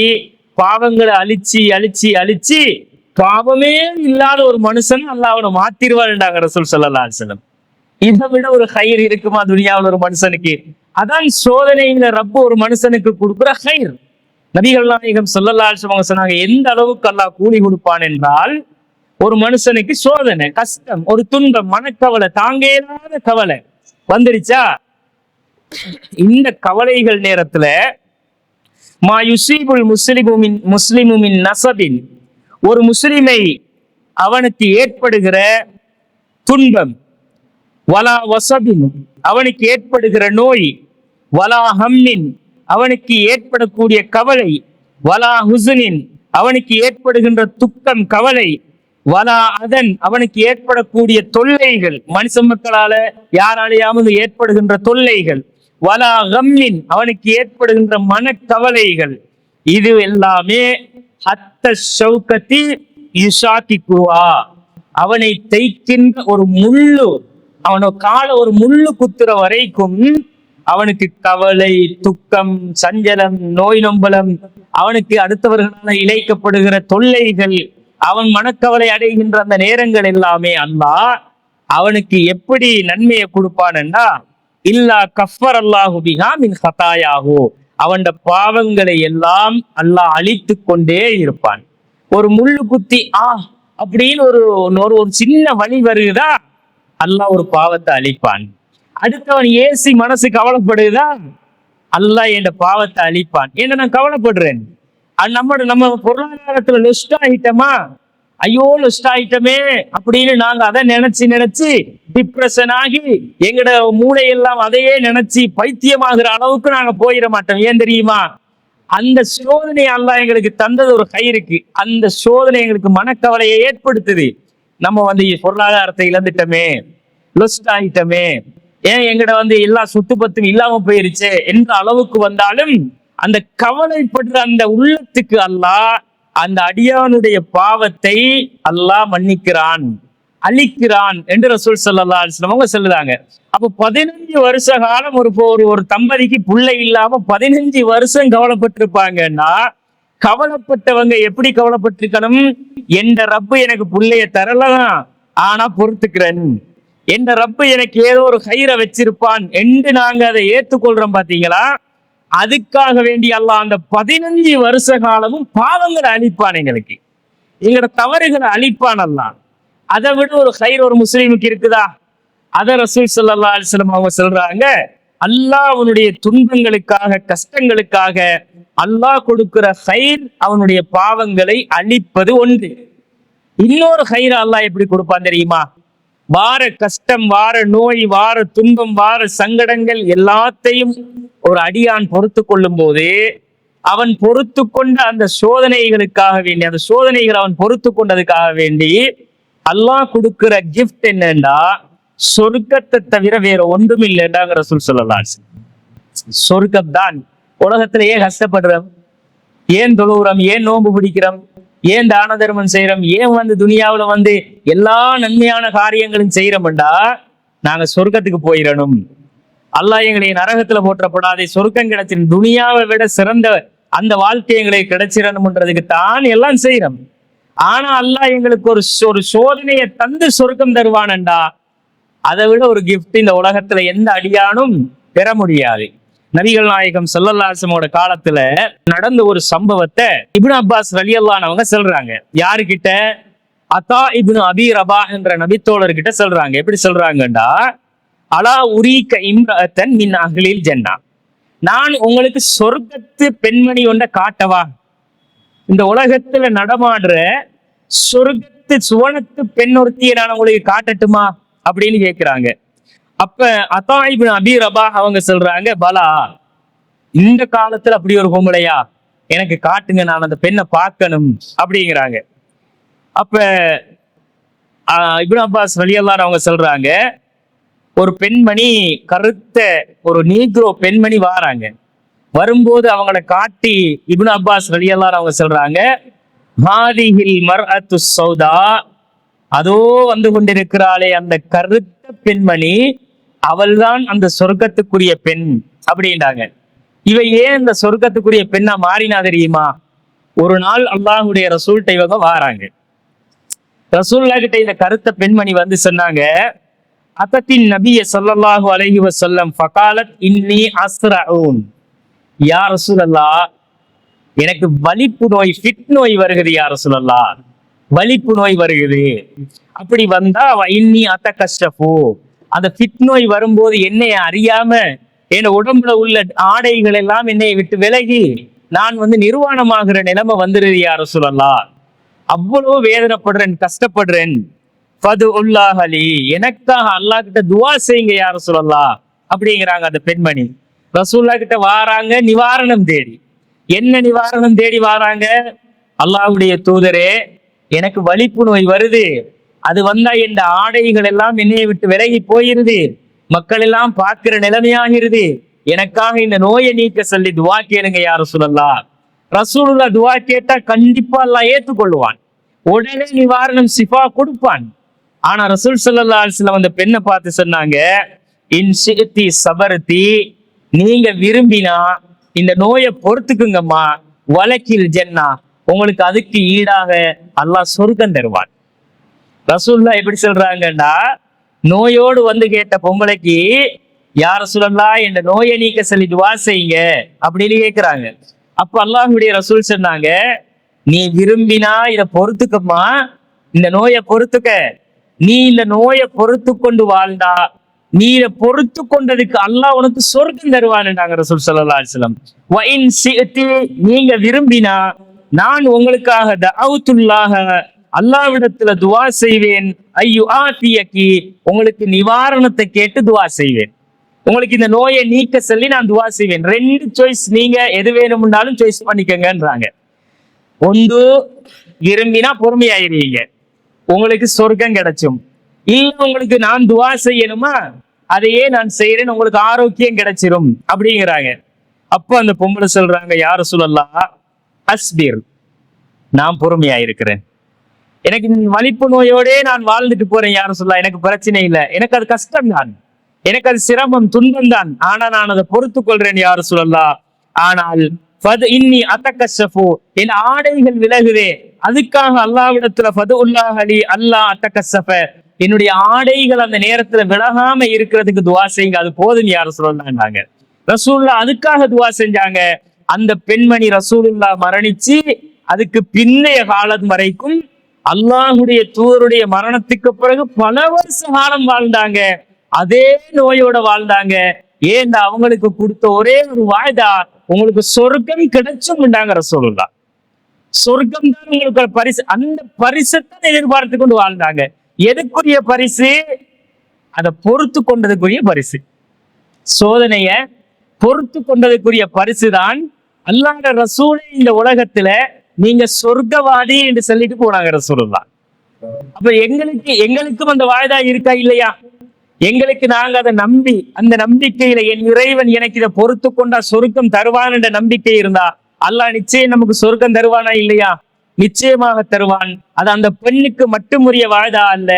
பாவங்களை அழிச்சு அழிச்சு அழிச்சு பாவமே இல்லாத ஒரு மனுஷன் அல்லாஹ் அவனை மாத்திருவாருண்டாங்க ரசூல் ஸல்லல்லாஹு அலைஹி வஸல்லம். இதை விட ஒரு கயிறு இருக்குமா துனியாவில் ஒரு மனுஷனுக்கு? அதான் சோதனையில ரப்பு ஒரு மனுஷனுக்கு கொடுக்குற கயிறு. நபிகள் நாயகம் ஸல்லல்லாஹு அலைஹி வஸல்லம் சொன்னாங்க, எந்த அளவுக்கு அல்லாஹ் கூலி கொடுப்பான் என்றால், ஒரு மனுஷனுக்கு சோதனை, கஷ்டம், ஒரு துன்பம், மனக்கவலை, தாங்க இயலாத கவலை வந்துருச்சா, இந்த கவலைகள் நேரத்துல மா யுசீபுல் முஸ்லிமுமின் நஸபின், ஒரு முஸ்லிமை அவனுக்கு ஏற்படுகிற துன்பம், வலா வசபின் அவனுக்கு ஏற்படுகிற நோய், வலா ஹம்மின் அவனுக்கு ஏற்படக்கூடிய கவலை, வலா ஹுஸ்னின் அவனுக்கு ஏற்படுகின்ற துக்கம் கவலை, வலா அதன் அவனுக்கு ஏற்படக்கூடிய தொல்லைகள், மனுஷ மக்களால யாராலையாவது ஏற்படுகின்ற தொல்லைகள், வலா கம்மின் அவனுக்கு ஏற்படுகின்ற மனக்கவலைகள், இது எல்லாமே ஹத்த ஷௌகத்தி யுஷாக்கிக்குவா அவனை தைக்கின்ற ஒரு முள்ளு, அவனோட கால ஒரு முள்ளு குத்துற வரைக்கும் அவனுக்கு கவலை, துக்கம், சஞ்சலம், நோய் நொம்பலம், அவனுக்கு அடுத்தவர்களால் இழைக்கப்படுகிற தொல்லைகள், அவன் மனக்கவலை அடைகின்ற அந்த நேரங்கள் எல்லாமே அல்லாஹ் அவனுக்கு எப்படி நன்மையை கொடுப்பான்டா, இல்லா கஃபர் அல்லாஹு பிஹா மின் ஹதாயாஹு, அவன் பாவங்களை எல்லாம் அல்லாஹ் அழித்து கொண்டே இருப்பான். ஒரு முள்ளு குத்தி அப்படின்னு ஒரு சின்ன வழி வருகுதா, அல்லாஹ் ஒரு பாவத்தை அழிப்பான். அடுத்தவன் ஏசி மனசு கவலைப்படுதா, அல்லாஹ் என் பாவத்தை அழிப்பான். ஏன்னா நான் கவலைப்படுறேன், நம்ம பொருளாதாரத்துல லொஸ்ட் ஆகிட்டோமா, ஐயோ லொஸ்ட் ஆகிட்டமே அப்படின்னு நாங்க அதை நினைச்சு டிப்ரெஷன் ஆகி எங்கட மூளையெல்லாம் அதையே நினைச்சு பைத்தியமாகிற அளவுக்கு நாங்க போயிட மாட்டோம். ஏன் தெரியுமா? அந்த சோதனை அல்லாஹ் எங்களுக்கு தந்தது ஒரு கயிறுக்கு, அந்த சோதனை எங்களுக்கு மனக்கவலையை ஏற்படுத்துது. நம்ம பொருளாதாரத்தை இழந்துட்டோமே, லொஸ்ட் ஆகிட்டோமே, ஏன் எங்கட எல்லா சொத்து பத்தும் இல்லாம போயிருச்சு என்ற அளவுக்கு வந்தாலும் அந்த கவலைப்படுற அந்த உள்ளத்துக்கு அல்லாஹ் அந்த அடியானுடைய பாவத்தை அல்லாஹ் மன்னிக்கிறான், அழிக்கிறான் என்று ரசூல் ஸல்லல்லாஹு அலைஹி வஸல்லம் அவங்க சொல்லுறாங்க. அப்ப 15 வருஷ காலம் ஒரு தம்பதிக்கு பிள்ளை இல்லாம 15 வருஷம் கவலைப்பட்டிருப்பாங்கன்னா, கவலைப்பட்டவங்க எப்படி கவலைப்பட்டிருக்கணும்? என்ற ரப்பு எனக்கு பிள்ளைய தரலாம், ஆனா பொறுத்துக்கிறேன், என்ற ரப்பு எனக்கு ஏதோ ஒரு கயிறை வச்சிருப்பான் என்று நாங்க அதை ஏற்றுக்கொள்றோம். பாத்தீங்களா? அதுக்காக வேண்டி அல்லாஹ் அந்த 15 வருஷ காலமும் பாவங்களை அழிப்பான், எங்களுக்கு எங்களோட தவறுகளை அழிப்பான் அல்லாஹ். அதை விட ஒரு கயிறு ஒரு முஸ்லீமுக்கு இருக்குதா? அத ரசூல் ஸல்லல்லாஹு அலைஹி வஸல்லம் அவங்க சொல்றாங்க, அல்லாஹ் அவனுடைய துன்பங்களுக்காக, கஷ்டங்களுக்காக அல்லாஹ் கொடுக்கிற கயிர் அவனுடைய பாவங்களை அழிப்பது ஒன்று. இன்னொரு கயிறு அல்லாஹ் எப்படி கொடுப்பான் தெரியுமா? வார கஷ்டம், வார நோய், வார துன்பம், வார சங்கடங்கள் எல்லாத்தையும் ஒரு அடியான் பொறுத்து கொள்ளும் போது, அவன் பொறுத்து கொண்ட அந்த சோதனைகளுக்காக வேண்டி, அந்த சோதனைகள் அவன் பொறுத்து கொண்டதுக்காக வேண்டி அல்லாஹ் கொடுக்கிற கிஃப்ட் என்னன்னா, சொர்க்கத்தை தவிர வேற ஒன்றும் இல்லைன்றாங்க ரசூல் ஸல்லல்லாஹு அலைஹி வஸல்லம். சொர்க்கம் தான். உலகத்துல ஏன் கஷ்டப்படுறோம், ஏன் தொழுகிறோம், ஏன் நோன்பு பிடிக்கிறோம், ஏன் தான தர்மம் செய்யறோம், ஏன் துனியாவுல எல்லா நன்மையான காரியங்களும் செய்யறோம்டா, நாங்க சொர்க்கத்துக்கு போயிடணும், அல்லாஹ் எங்களை நரகத்துல போற்றப்படாதே, சொர்க்கம் கிடைச்சிடும், துனியாவை விட சிறந்த அந்த வாழ்க்கை எங்களுக்கு கிடைச்சிடணும்ன்றதுக்கு தான் எல்லாம் செய்யறோம். ஆனா அல்லாஹ் எங்களுக்கு ஒரு சோதனையை தந்து சொர்க்கம் தருவானண்டா, அதை விட ஒரு கிஃப்ட் இந்த உலகத்துல எந்த அடியானும் பெற முடியாது. நபிகள் நாயகம் ஸல்லல்லாஹு அலைஹி வஸல்லம் காலத்துல நடந்த ஒரு சம்பவத்தை இப்னு அப்பாஸ் ரலியல்லாஹு அன்ஹு அவங்க சொல்றாங்க. யாருக்கிட்ட? அதா இப்னு அபி ரபாஹ் என்ற நபித்தோழர் கிட்ட சொல்றாங்க. எப்படி சொல்றாங்கண்டா, அலா உரீக இம்ரஅத்தன் மின் அஹ்லில் ஜன்னா, நான் உங்களுக்கு சொர்க்கத்து பெண்மணி ஒன்றை காட்டவா? இந்த உலகத்துல நடமாடுற சொர்க்கத்து சுவனத்து பெண் ஒருத்தியை நான் உங்களுக்கு காட்டட்டுமா அப்படின்னு கேட்கிறாங்க. அப்ப அதா இப்னு அபீ ரபாஹ் அவங்க சொல்றாங்க, பலா, இந்த காலத்துல அப்படி ஒரு பொம்பளையா, எனக்கு காட்டுங்க, நான் அந்த பெண்ணை பார்க்கணும் அப்படிங்கிறாங்க. அப்ப இப்னு அப்பாஸ் ரலியல்லாஹு அவங்க சொல்றாங்க, ஒரு பெண்மணி, கருத்த ஒரு நீக்ரோ பெண்மணி வாராங்க. வரும்போது அவங்கள காட்டி இப்னு அப்பாஸ் ரலியல்லாஹு அவங்க சொல்றாங்க, ஹாதிஹில் மர்அத்து ஸௌதா, அதோ வந்து கொண்டிருக்கிறாளே அந்த கருத்த பெண்மணி, அவள்தான் அந்த சொர்க்கத்துக்குரிய பெண் அப்படின்றாங்க. இவ ஏன் இந்த சொர்க்கத்துக்குரிய பெண்ணா மாறினா தெரியுமா? ஒரு நாள் அல்லாஹ்வுடைய ரசூல்ட்ட இவங்க வாராங்க. ரசூலுல்லாஹ் கிட்ட இந்த கருத்த பெண்மணி வந்து சொன்னாங்க, அதத்தின் நபிய ஸல்லல்லாஹு அலைஹி வஸல்லம் ஃபகாலத் இன்னி அஸ்ரஊன். யா ரசூலல்லாஹ், எனக்கு வலிப்பு நோய், ஃபிட் நோய் வருகிறது யா ரசூலல்லாஹ், வலிப்பு நோய் வருகிறது. அப்படி வந்தா இன்னி அத்தகஷ்ஷஃபு, அந்த ஃபிட் நோய் வரும்போது என்னை அறியாம என் உடம்புல உள்ள ஆடைகள் எல்லாம் என்னை விட்டு விலகி நான் வந்து நிர்வாணமாகிற நிலைமை வந்துருது யா ரசூலல்லாஹ், அவ்வளவு வேதனைப்படுறேன், கஷ்டப்படுறேன். ஃபதுல்லாஹ் லி, எனக்காக அல்லாஹ் கிட்ட துஆ செய்யுங்க யா ரசூலல்லாஹ் அப்படிங்கிறாங்க அந்த பெண்மணி. ரசூலுல்லாஹ் கிட்ட வாராங்க நிவாரணம் தேடி. என்ன நிவாரணம் தேடி வாராங்க? அல்லாஹ்வுடைய தூதரே, எனக்கு வலிப்பு நோய் வருது, அது வந்தா இந்த ஆடைகள் எல்லாம் என்னைய விட்டு விலகி போயிருது, மக்கள் எல்லாம் பார்க்கிற நிலைமையாகிறது, எனக்காக இந்த நோயை நீக்க சொல்லி துஆ கேளுங்க யா ரசூலல்லாஹ். ரசூலுல்லாஹ் துஆ கேட்டா கண்டிப்பா அல்லாஹ் ஏற்றுக்கொள்வான், உடனே நிவாரணம் சிஃபா கொடுப்பான். ஆனா ரசூல் ஸல்லல்லாஹு அலைஹி வஸல்லம் அந்த பெண்ணை பார்த்து சொன்னாங்க, இன் ஷிஅதி சபர்தி, நீங்க விரும்பினா இந்த நோயை பொறுத்துக்குங்கம்மா, வலக்கில் ஜன்னா, உங்களுக்கு அதுக்கு ஈடாக அல்லாஹ் சொர்க்கம் தருவான். ரசூலுல்லாஹ் எப்படி சொல்றாங்கன்னா, நோயோடு வந்து கேட்ட பொம்பளைக்கு, யா ரசூலல்லாஹ் இந்த நோயை நீக்க சொல்லி துஆ செய்யுங்க அப்படின்னு கேட்கிறாங்க. அப்ப அல்லாஹ்வுடைய ரசூல் சொன்னாங்க, நீ விரும்பினா இதை பொறுத்துக்கம்மா, இந்த நோயை பொறுத்துக்க, நீ இந்த நோயை பொறுத்து கொண்டு வாழ்ந்தா, நீ இதை பொறுத்து கொண்டதுக்கு அல்லாஹ் உனக்கு சொர்க்கம் தருவான்னுட்டாங்க ரசூல் ஸல்லல்லாஹு அலைஹி வஸல்லம். வ இன் ஷிஅதி, நீங்க விரும்பினா நான் உங்களுக்காக தஅவுத்துல்லாஹ, அல்லாஹ்விடத்துல துஆ செய்வேன், ஐயு ஆஃபியகி, உங்களுக்கு நிவாரணத்தை கேட்டு துஆ செய்வேன், உங்களுக்கு இந்த நோயை நீக்க சொல்லி நான் துஆ செய்வேன். ரெண்டு சாய்ஸ், நீங்க எது வேணும்னாலும் சாய்ஸ் பண்ணிக்கங்கன்றாங்க. ஒன்று, விரும்பினா பொறுமையாயிருவீங்க, உங்களுக்கு சொர்க்கம் கிடைச்சும். இல்ல உங்களுக்கு நான் துஆ செய்யணுமா, அதையே நான் செய்யறேன், உங்களுக்கு ஆரோக்கியம் கிடைச்சிரும் அப்படிங்கிறாங்க. அப்ப அந்த பொம்பளை சொல்றாங்க, யா ரசூலல்லாஹ் அஸ்பிர், நான் பொறுமையா இருக்கிறேன், எனக்கு வலிப்பு நோயோடே நான் வாழ்ந்துட்டு போறேன் யா ரசூலல்லாஹ், எனக்கு பிரச்சனை இல்லை, எனக்கு அது கஷ்டம் தான், எனக்கு அது சிரமம் துன்பம் தான், ஆனா நான் அதை பொறுத்து கொள்றேன் யா ரசூலல்லாஹ். ஆனால் இன்னி அத்தகஷ்ஷஃபு, என் ஆடைகள் விலகுதே, அதுக்காக அல்லாஹ்விடத்துல ஃபதுல்லாஹ் லி அல்லாஹ் அத்தகஷ்ஷஃப, என்னுடைய ஆடைகள் அந்த நேரத்துல விலகாம இருக்கிறதுக்கு துஆ செய்யுங்க, அது போதும் யா ரசூலுல்லாஹ்னாங்க. ரசூலுல்லாஹ் அதுக்காக துஆ செஞ்சாங்க. அந்த பெண்மணி ரசூலுல்லாஹ் மரணிச்சு அதுக்கு பின்னைய காலம் வரைக்கும் அல்லாஹ்வுடைய தூதருடைய மரணத்துக்கு பிறகு பல வருஷ காலம் வாழ்ந்தாங்க, அதே நோயோட வாழ்ந்தாங்க. ஏன் அவங்களுக்கு கொடுத்த ஒரே ஒரு வாய்தா, உங்களுக்கு சொர்க்கம் கிடைச்சும்ண்டாங்க ரசூலுல்லாஹ். சொர்க்கம் தான் உங்களுக்கு பரிசு, அந்த பரிசத்தை எதிர்பார்த்து கொண்டு வாழ்ந்தாங்க. எதுக்குரிய பரிசு? அதை பொறுத்து கொண்டதுக்குரிய பரிசு. சோதனைய பொறுத்து கொண்டதுக்குரிய பரிசு தான் அல்லாஹ்வுடைய ரசூலை இந்த உலகத்துல நீங்க சொர்க்கவாதி என்று சொல்லிட்டு போனாங்க ரசூலுல்லாஹ். அப்ப எங்களுக்கும் அந்த வாய்தா இருக்கா இல்லையா? எங்களுக்கு நாங்க அதை நம்பி, அந்த நம்பிக்கையில என் இறைவன் எனக்கு இதை பொறுத்து கொண்டா சொர்க்கம் தருவான் என்ற நம்பிக்கை இருந்தா அல்லாஹ் நிச்சயம் நமக்கு சொர்க்கம் தருவானா இல்லையா? நிச்சயமாக தருவான். அது அந்த பெண்ணுக்கு மட்டுமுரிய வாய்தா அல்ல,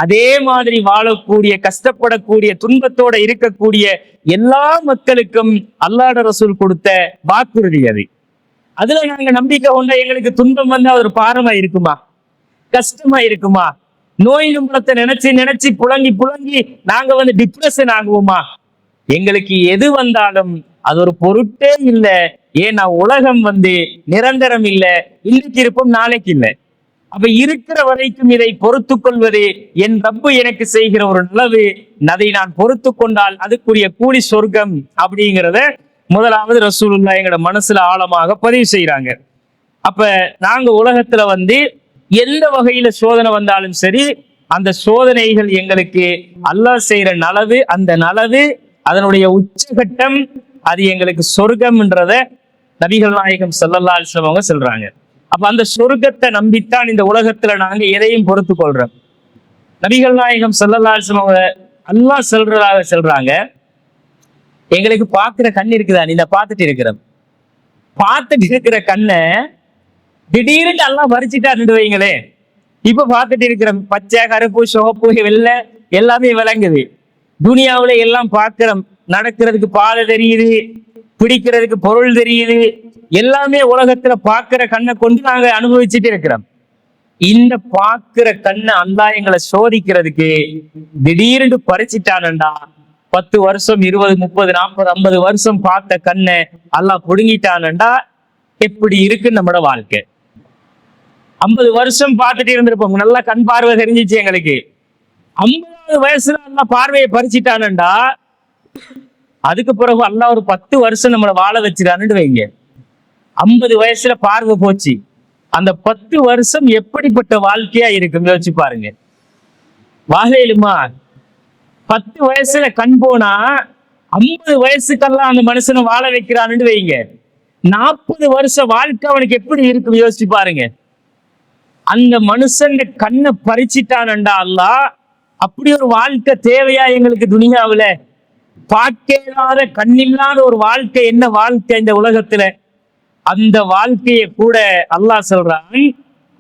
அதே மாதிரி வாழக்கூடிய, கஷ்டப்படக்கூடிய, துன்பத்தோட இருக்கக்கூடிய எல்லா மக்களுக்கும் அல்லாஹ்வுடைய ரசூல் கொடுத்த வாக்குறுதி அது. அதுல நாங்க நம்பிக்கை கொண்டா எங்களுக்கு துன்பம் வந்தா ஒரு பாரமா இருக்குமா, கஷ்டமா இருக்குமா? நோய் நும்பலத்தை நினைச்சு புலங்கி நாங்க வந்து டிப்ரெஷன் ஆகுவோமா? எங்களுக்கு எது வந்தாலும் அது ஒரு பொருட்டே இல்லை. ஏன்னா உலகம் வந்து நிரந்தரம் இல்லை, இன்னைக்கு இருப்போம் நாளைக்கு இல்லை. அப்ப இருக்கிற வரைக்கும் இதை பொறுத்து கொள்வது என் ரப்பு எனக்கு செய்கிற ஒரு நலவு, அதை நான் பொறுத்து கொண்டால் அதுக்குரிய கூலி சொர்க்கம் அப்படிங்கிறத முதலாவது ரசூலுல்லாஹ் எங்களோட மனசுல ஆழமாக பதிவு செய்யறாங்க. அப்ப நாங்க உலகத்துல வந்து எந்த வகையில சோதனை வந்தாலும் சரி, அந்த சோதனைகள் எங்களுக்கு அல்லாஹ் செய்யற நலவு, அந்த நலவு அதனுடைய உச்சகட்டம், அது எங்களுக்கு சொர்க்கம்ன்றத நபிகள் நாயகம் ஸல்லல்லாஹு அலைஹி வஸல்லம் அவங்க சொல்றாங்க. அப்ப அந்த சொர்க்கத்தை நம்பித்தான் இந்த உலகத்துல நாங்க எதையும் பொறுத்து கொள்றோம். நபிகள் நாயகம் ஸல்லல்லாஹு அலைஹி வஸல்லம் அவங்க அல்லாஹ் சொல்றாங்க, எங்களுக்கு பார்க்கிற கண் இருக்குதா, நீ பார்த்துட்டு இருக்கிறோம், பார்த்துட்டு இருக்கிற கண்ணை திடீர்னு எல்லாம் பறிச்சுட்டா வைங்களே. இப்ப பார்த்துட்டு இருக்கிற பச்சை, கருப்பு, சிவப்பு, வெள்ளை எல்லாமே விளங்குது. துனியாவுல எல்லாம் பார்க்கிறோம். நடக்கிறதுக்கு பாதை தெரியுது, பிடிக்கிறதுக்கு பொருள் தெரியுது, எல்லாமே உலகத்துல பார்க்கிற கண்ணை கொண்டு நாங்க அனுபவிச்சுட்டு இருக்கிறோம். இந்த பார்க்கிற கண்ணை அல்லாஹ் எங்களை சோதிக்கிறதுக்கு திடீர்னு பறிச்சுட்டானண்டா, 10 வருஷம் 20 30 40 50 வருஷம் பார்த்த கண்ணை அல்லாஹ் புடுங்கிட்டானண்டா எப்படி இருக்கு நம்மளோட வாழ்க்கை? 50 வருஷம் பார்த்துட்டு இருந்திருப்போம், நல்லா கண் பார்வை தெரிஞ்சிச்சு எங்களுக்கு. 50வது வயசுல அல்லாஹ் பார்வையை பறிச்சிட்டானண்டா, அதுக்கு பிறகு அல்லாஹ் ஒரு 10 வருஷம் நம்மளை வாழ வச்சிடான்னு வைங்க. 50 வயசுல பார்வை போச்சு, அந்த 10 வருஷம் எப்படிப்பட்ட வாழ்க்கையா இருக்கும் யோசிச்சு பாருங்க. வாழையிலுமா 10 வயசுல கண் போனா 50 வயசுக்கெல்லாம் அந்த மனுஷனை வாழ வைக்கிறான்னு வைங்க. 40 வருஷ வாழ்க்கை அவனுக்கு எப்படி இருக்கும் யோசிச்சு பாருங்க. அந்த மனுஷன் கண்ணை பறிச்சிட்டானண்டா அல்லாஹ், அப்படி ஒரு வாழ்க்கை தேவையா எங்களுக்கு துனியாவுல? பார்க்காத கண்ணில்லாத ஒரு வாழ்க்கை என்ன வாழ்க்கை இந்த உலகத்துல? அந்த வாழ்க்கையை கூட அல்லாஹ் சொல்றான்.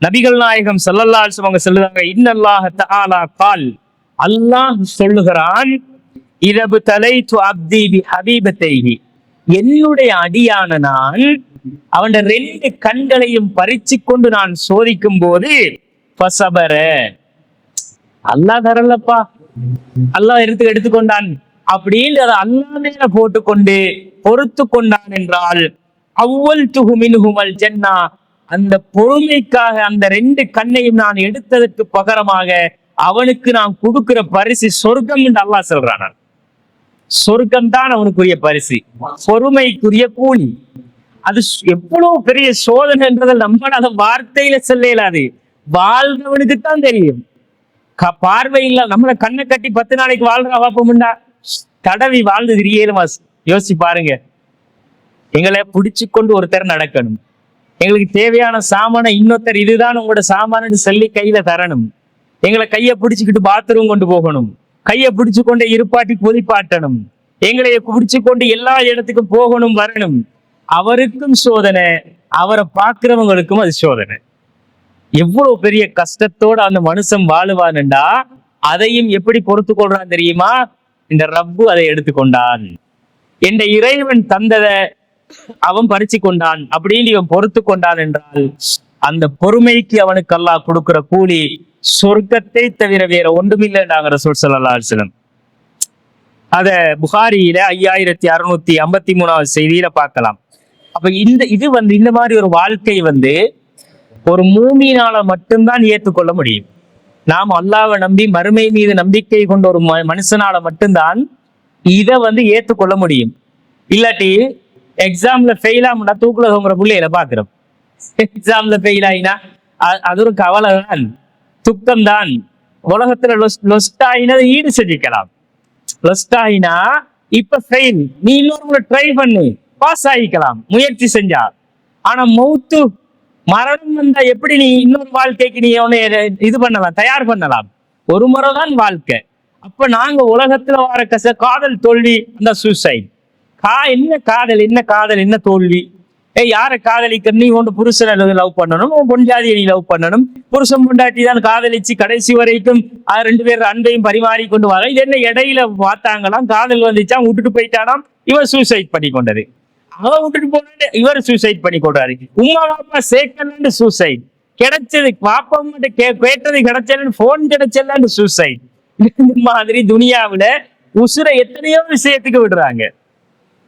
நபிகள் நாயகம் ஸல்லல்லாஹு அலைஹி வஸல்லம் சொல்லுவாங்க, இன்னல்லாஹ தஆலா கால், அல்லாஹ் சொல்லுகிறான், இதபு தலைத்து அப்தி பி ஹபீபத்தைஹி, என்னுடைய அடியான நான் அவன் 2 கண்களையும் பறிச்சு கொண்டு நான் சோதிக்கும் போது பசபர, அல்லாஹ் தரலப்பா, அல்லாஹ் எடுத்துக்கொண்டான் அப்படின்னு அதை அல்லாஹ் மேல போட்டுக்கொண்டு பொறுத்து கொண்டான் என்றால், அவ்வல் துகுமினுகுமல் ஜன்னா, அந்த பொறுமைக்காக அந்த 2 கண்ணையும் நான் எடுத்ததற்கு பகரமாக அவனுக்கு நான் கொடுக்கிற பரிசு சொர்க்கம் என்று அல்லாஹ் சொல்றான். சொர்க்கம் தான் அவனுக்குரிய பரிசு, பொறுமைக்குரிய கூலி. அது எவ்வளவு பெரிய சோதனைன்றதை நம்மளால வார்த்தையில சொல்ல இயலாது, வாழ்றவனுக்கு தான் தெரியும். பார்வை இல்ல, நம்மள கண்ணை கட்டி 10 நாளைக்கு வாழ்றா பாப்போம்டா, தடவி வாழ்ந்து திரியலுமா? யோசிச்சு பாருங்க. எங்களை பிடிச்சு கொண்டு ஒருத்தர் நடக்கணும், எங்களுக்கு தேவையான சாமான இன்னொருத்தர் இதுதான் உங்களோட சாமானு சொல்லி கையில தரணும், எங்களை கையை பிடிச்சுக்கிட்டு பாத்ரூம் கொண்டு போகணும், கையை பிடிச்சு கொண்டு இருப்பாட்டி பொதிப்பாட்டணும், எங்களை பிடிச்சு கொண்டு எல்லா இடத்துக்கும் போகணும் வரணும். அவருக்கும் சோதனை, அவரை பார்க்கிறவங்களுக்கும் அது சோதனை. எவ்வளவு பெரிய கஷ்டத்தோட அந்த மனுஷன் வாழுவான்டா, அதையும் எப்படி பொறுத்து கொள்றான் தெரியுமா? இந்த ரப்பு அதை எடுத்துக்கொண்டான், என்ற இறைவன் தந்ததை அவன் பறிச்சு கொண்டான் அப்படின்னு இவன் பொறுத்து கொண்டான் என்றால், அந்த பொறுமைக்கு அவனுக்கு அல்லாஹ் கொடுக்கிற கூலி சொர்க்கத்தை தவிர வேற ஒன்றுமில்லைன்றாங்க ரசூல் ஸல்லல்லாஹு அலைஹி வஸல்லம். அத புகாரியில 5653வது செய்தியில பார்க்கலாம். அப்ப இந்த மாதிரி ஒரு வாழ்க்கை ஒரு மூமினால மட்டும்தான் ஏற்றுக்கொள்ள முடியும். நாம் அல்லாஹ்வை நம்பி மறுமை மீது நம்பிக்கை கொண்ட ஒரு மனுஷனால மட்டும்தான் இதை ஏற்றுக்கொள்ள முடியும். இல்லாட்டி எக்ஸாம்ல ஃபெயில் ஆகும்னா தூக்குல தொங்குற பிள்ளைகளை பாக்குறோம். எக்ஸாம்ல ஃபெயில் ஆயினா அது ஒரு கவலை தான், துக்கம் தான். உலகத்துல லொஸ்ட் ஆயினா ஈடு செஞ்சுக்கலாம். லொஸ்ட் ஆயினா இப்ப ஃபெயில், நீ இன்னொரு முறை ட்ரை பண்ணு, பாஸ் ஆகிக்கலாம் முயற்சி செஞ்சா. ஆனா மௌத்து மரணம் வந்தா எப்படி நீ இன்னொரு வாழ்க்கைக்கு நீ இது பண்ணலாம், தயார் பண்ணலாம்? ஒரு முறைதான் வாழ்க்கை. அப்ப நாங்க உலகத்துல வர காதல் தோல்வி, அந்த சூசைட். என்ன காதல், என்ன காதல், என்ன தோல்வி? யாரை காதலிக்க? நீ ஒன்று புருஷனை லவ் பண்ணணும், பொஞ்சாதியை நீ லவ் பண்ணணும். புருஷன் பொண்டாட்டி தான் காதலிச்சு கடைசி வரைக்கும் 2 பேர் அன்பையும் பரிமாறி கொண்டு வர. இது என்ன இடையில பார்த்தாங்களாம், காதல் வந்துச்சான், விட்டுட்டு போயிட்டானாம், இவர் சூசைட் பண்ணி கொண்டது. அவன் விட்டுட்டு போன இவர் சூசைட் பண்ணி கொண்டாரு. உமா பாப்பா சேர்க்கலன்னு சூசைட், கிடைச்சது பாப்பா மட்டும் கேட்டது கிடைச்சலன்னு, போன் கிடைச்சலன்னு சூசைட். இந்த மாதிரி துனியாவுல உசுரை எத்தனையோ விஷயத்துக்கு விடுறாங்க.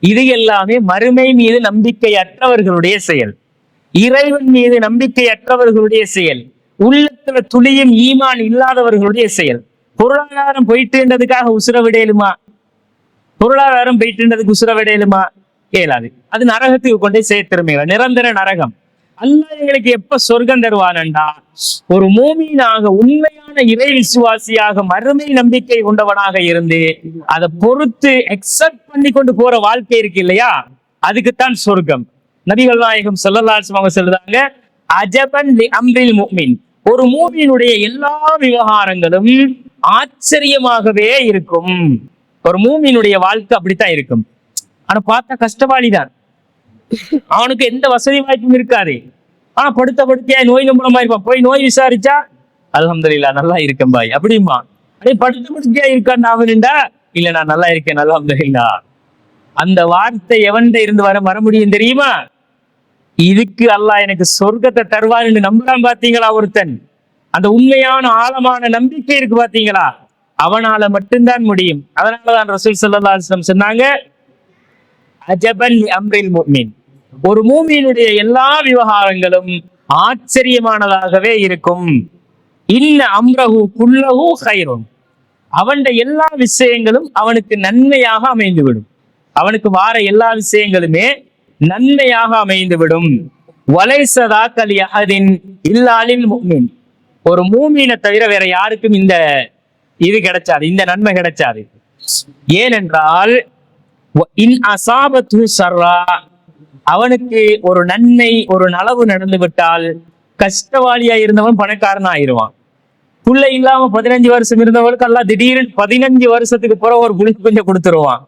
இது எல்லாமே மறுமை மீது நம்பிக்கையற்றவர்களுடைய செயல், இறைவன் மீது நம்பிக்கையற்றவர்களுடைய செயல், உள்ளத்துல துளியும் ஈமான் இல்லாதவர்களுடைய செயல். பொருளாதாரம் போயிட்டுன்றதுக்காக உசுர விடையலுமா? பொருளாதாரம் போயிட்டுன்றதுக்கு உசுர விடையலுமா? இயலாது. அது நரகத்துக்கு கொண்டே சேர்த்திருமையில, நிரந்தர நரகம். அல்லாஹ் எங்களுக்கு எப்ப சொர்க்கம் தருவானண்டா, ஒரு மூமீனாக உண்மையான இறை விசுவாசியாக மறுமை நம்பிக்கை கொண்டவனாக இருந்து அதை பொறுத்து எக்ஸப்ட் பண்ணி கொண்டு போற வாழ்க்கை இருக்கு இல்லையா, அதுக்குத்தான் சொர்க்கம். நபிகள் நாயகம் ஸல்லல்லாஹு அலைஹி வஸல்லம் சொல்றாங்க, அஜபன் லி அம்ரில் முஃமின், ஒரு மூமியினுடைய எல்லா விவகாரங்களும் ஆச்சரியமாகவே இருக்கும். ஒரு மூமியினுடைய வாழ்க்கை அப்படித்தான் இருக்கும். ஆனா பார்த்தா கஷ்டவாளிதான், அவனுக்கு எந்த வசதி வாய்ப்பும் இருக்காது. ஆனா படுத்த படுக்கையா நோய் நம்பளமா இருப்பான். போய் நோய் விசாரிச்சா அல்ஹம்துலில்லாஹ் நல்லா இருக்கேன் பாய் அப்படிமா. அப்படியே படுத்த படுக்கையா இருக்கான்னு அவனுண்டா, இல்ல நான் நல்லா இருக்கேன் அல்ஹம்துலில்லாஹ். அந்த வார்த்தை எவன்ட இருந்து வர முடியும் தெரியுமா? இதுக்கு அல்லாஹ் எனக்கு சொர்க்கத்தை தருவான்னு நம்புறான் பாத்தீங்களா ஒருத்தன், அந்த உண்மையான ஆழமான நம்பிக்கை இருக்கு பாத்தீங்களா, அவனால மட்டும்தான் முடியும். அதனாலதான் ரசூல் ஸல்லல்லாஹு அலைஹி வஸல்லம் சொன்னாங்க, அஜபன் லி அம்ரில் முஃமின், ஒரு மூமியினுடைய எல்லா விவகாரங்களும் ஆச்சரியமானதாகவே இருக்கும். இன்ன அம்ரஹு குல்லஹு கைரும், அவன் எல்லா விஷயங்களும் அவனுக்கு நன்மையாக அமைந்துவிடும். அவனுக்கு வார எல்லா விஷயங்களுமே நன்மையாக அமைந்துவிடும். வலைசதா கலி அஹதின் இல்லாலில் முஃமின், ஒரு மூமினை தவிர வேற யாருக்கும் இந்த இது கிடைச்சாது, இந்த நன்மை கிடைச்சாது. ஏனென்றால் இன் அசாபத்து சர்ரா, அவனுக்கு ஒரு நன்மை ஒரு நலவு நடந்து விட்டால் கஷ்டவாளியா இருந்தவன் பணக்காரனா ஆயிடுவான். புள்ள இல்லாம 15 வருஷம் இருந்தவனுக்கு எல்லாம் திடீர்னு 15 வருஷத்துக்கு பிறகு ஒரு புளி கொஞ்சம் கொடுத்துருவான்.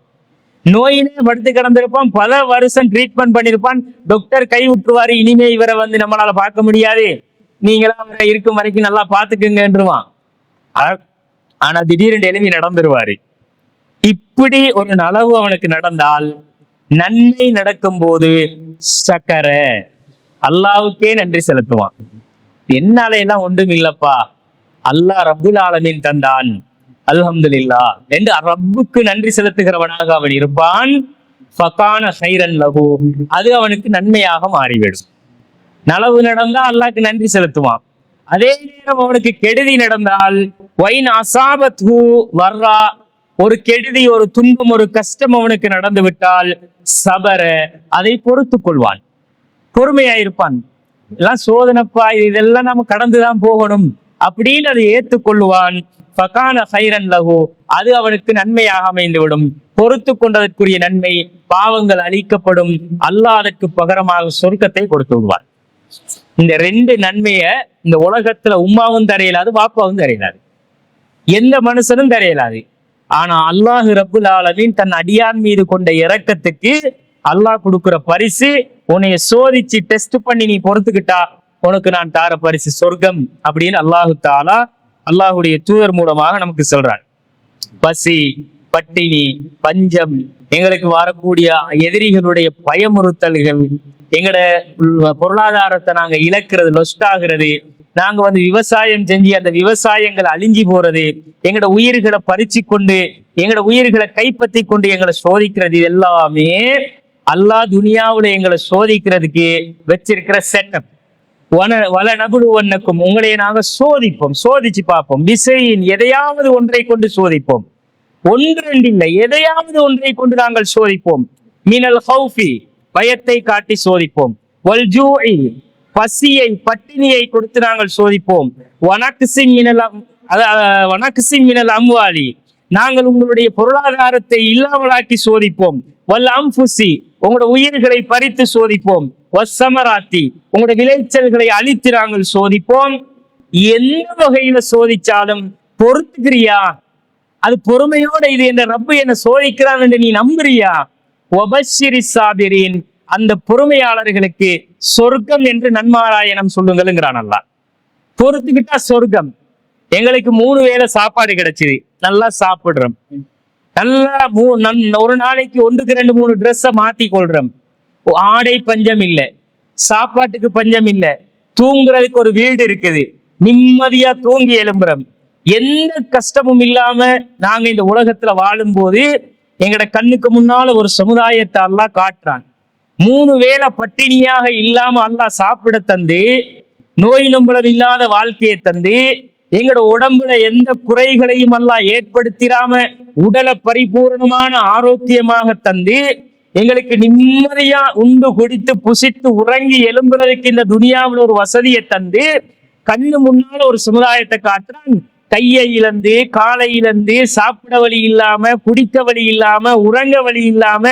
நோயினே படுத்து கிடந்திருப்பான், பல வருஷம் ட்ரீட்மெண்ட் பண்ணிருப்பான், டாக்டர் கை விட்டுருவாரு, இனிமே இவரை நம்மளால பார்க்க முடியாது, நீங்களா அவரை இருக்கும் வரைக்கும் நல்லா பாத்துக்குங்கன்றுவான். ஆனா திடீர்னு எழுதி நடந்துருவாரு. இப்படி ஒரு நலவு அவனுக்கு நடந்தால், நன்மை நடக்கும் போது சக்கர அல்லாவுக்கே நன்றி செலுத்துவான். என்னால எல்லாம் ஒன்றும் இல்லப்பா, அல்லாஹ் ரப்புல் ஆலமீன் தந்தான் அல்ஹம்துலில்லாஹ் என்று ரப்புக்கு நன்றி செலுத்துகிறவனாக அவன் இருப்பான். ஃபகான கைரன் லஹு, அது அவனுக்கு நன்மையாக மாறிவிடும். நலவு நடந்தா அல்லாஹ்க்கு நன்றி செலுத்துவான். அதே நேரம் அவனுக்கு கெடுதி நடந்தால், வைன் அசாபத்ஹு வர்ரா, ஒரு கெடுதி ஒரு துன்பம் ஒரு கஷ்டம் அவனுக்கு நடந்து விட்டால் சபர, அதை பொறுத்து கொள்வான், பொறுமையாயிருப்பான். எல்லாம் சோதனைப்பா, இதெல்லாம் நம்ம கடந்துதான் போகணும் அப்படின்னு அதை ஏற்றுக்கொள்வான். ஃபகான கைரன் லஹு, அது அவனுக்கு நன்மையாக அமைந்துவிடும். பொறுத்து கொண்டதற்குரிய நன்மை, பாவங்கள் அழிக்கப்படும், அல்லாஹ் அதற்கு பகரமாக சொர்க்கத்தை கொடுத்து விடுவார். இந்த ரெண்டு நன்மைய இந்த உலகத்துல உம்மாவும் தரையலாது, பாப்பாவும் தரையலாது, எந்த மனுஷனும் தரையலாது. ஆனா அல்லாஹ் ரப்புல் ஆலமீன் தன் அடியான் மீது கொண்ட இரக்கத்துக்கு அல்லாஹ் கொடுக்கிற பரிசு, உன்னைய சோதிச்சு டெஸ்ட் பண்ணி நீ பொறுத்துக்கிட்டா உனக்கு நான் தார பரிசு சொர்க்கம் அப்படின்னு அல்லாஹு தாலா அல்லாஹுடைய தூதர் மூலமாக நமக்கு சொல்றான். பசி, பட்டினி, பஞ்சம், எங்களுக்கு வரக்கூடிய எதிரிகளுடைய பயமுறுத்தல்கள், எங்கட பொருளாதாரத்தை நாங்க இழக்கிறது, லொஸ்ட் ஆகிறது, நாங்க விவசாயம் செஞ்சு அந்த விவசாயங்களை அழிஞ்சி போறது, எங்கட உயிர்களை பறிச்சு கொண்டு எங்கட உயிர்களை கைப்பற்றி கொண்டு எங்களை சோதிக்கிறது, எல்லாமே அல்லாஹ் துனியாவுல எங்களை சோதிக்கிறதுக்கு வச்சிருக்கிற செட்டப். வல நபுலுவன்னக்கும், உங்களையே நாங்க சோதிப்போம், சோதிச்சு பார்ப்போம். விசையின் எதையாவது ஒன்றை கொண்டு சோதிப்போம், ஒன்று இல்லை எதையாவது ஒன்றை கொண்டு நாங்கள் சோதிப்போம். மினல் ஹௌஃபி, பயத்தை காட்டி சோதிப்போம். வல் ஜூஇ, பசியை பட்டினியை கொடுத்து நாங்கள் சோதிப்போம். வனக்ஸின் மினல் அம்வாலி, நாங்கள் உங்களுடைய பொருளாதாரத்தை இல்லாமலாக்கி சோதிப்போம். வல் அன்ஃபுஸி, உங்களோட உயிர்களை பறித்து சோதிப்போம். வஸ்ஸமராத்தி, உங்களோட விளைச்சல்களை அழித்து நாங்கள் சோதிப்போம். எந்த வகையில சோதிச்சாலும் பொறுத்துக்கிறியா? அது பொறுமையோட இது என்ற ரப்பு என்ன சோதிக்கிறான் என்று நீ நம்புறியா? வபஷ்ஷிரி சாபிரீன், அந்த பொறுமையாளர்களுக்கு சொர்க்கம் என்று நன்மாராயணம் சொல்லுங்கள்ங்கிறான் அல்லாஹ். பொறுத்துக்கிட்டா சொர்க்கம். எங்களுக்கு 3 வேளை சாப்பாடு கிடைச்சிது, நல்லா சாப்பிடுறோம், நல்லா ஒரு நாளைக்கு 1க்கு 2 3 ட்ரெஸ்ஸை மாத்தி கொள்றோம், ஆடை பஞ்சம் இல்லை, சாப்பாட்டுக்கு பஞ்சம் இல்லை, தூங்குறதுக்கு ஒரு வீடு இருக்குது, நிம்மதியா தூங்கி எழும்புறோம், எந்த கஷ்டமும் இல்லாம நாங்க இந்த உலகத்துல வாழும் போது எங்கட கண்ணுக்கு முன்னால ஒரு சமுதாயத்தை அல்லாஹ் காட்டுறான். 3 வேளை பட்டினியாக இல்லாம அல்லாஹ் சாப்பிட தந்து, நோய் நம்பளம் இல்லாத வாழ்க்கையை தந்து, எங்கட உடம்புல எந்த குறைகளையும் அல்லாஹ் ஏற்படுத்திடாம உடலை பரிபூர்ணமான ஆரோக்கியமாக தந்து, எங்களுக்கு நிம்மதியா உண்டு குடித்து புசித்து உறங்கி எழும்புறதுக்கு இந்த துனியாவில் ஒரு வசதியை தந்து கண்ணு முன்னால ஒரு சமுதாயத்தை காட்டுறான். கையை இழந்து காலை இழந்து சாப்பிட வழி இல்லாம குடிக்க வழி இல்லாம உறங்க வழி இல்லாம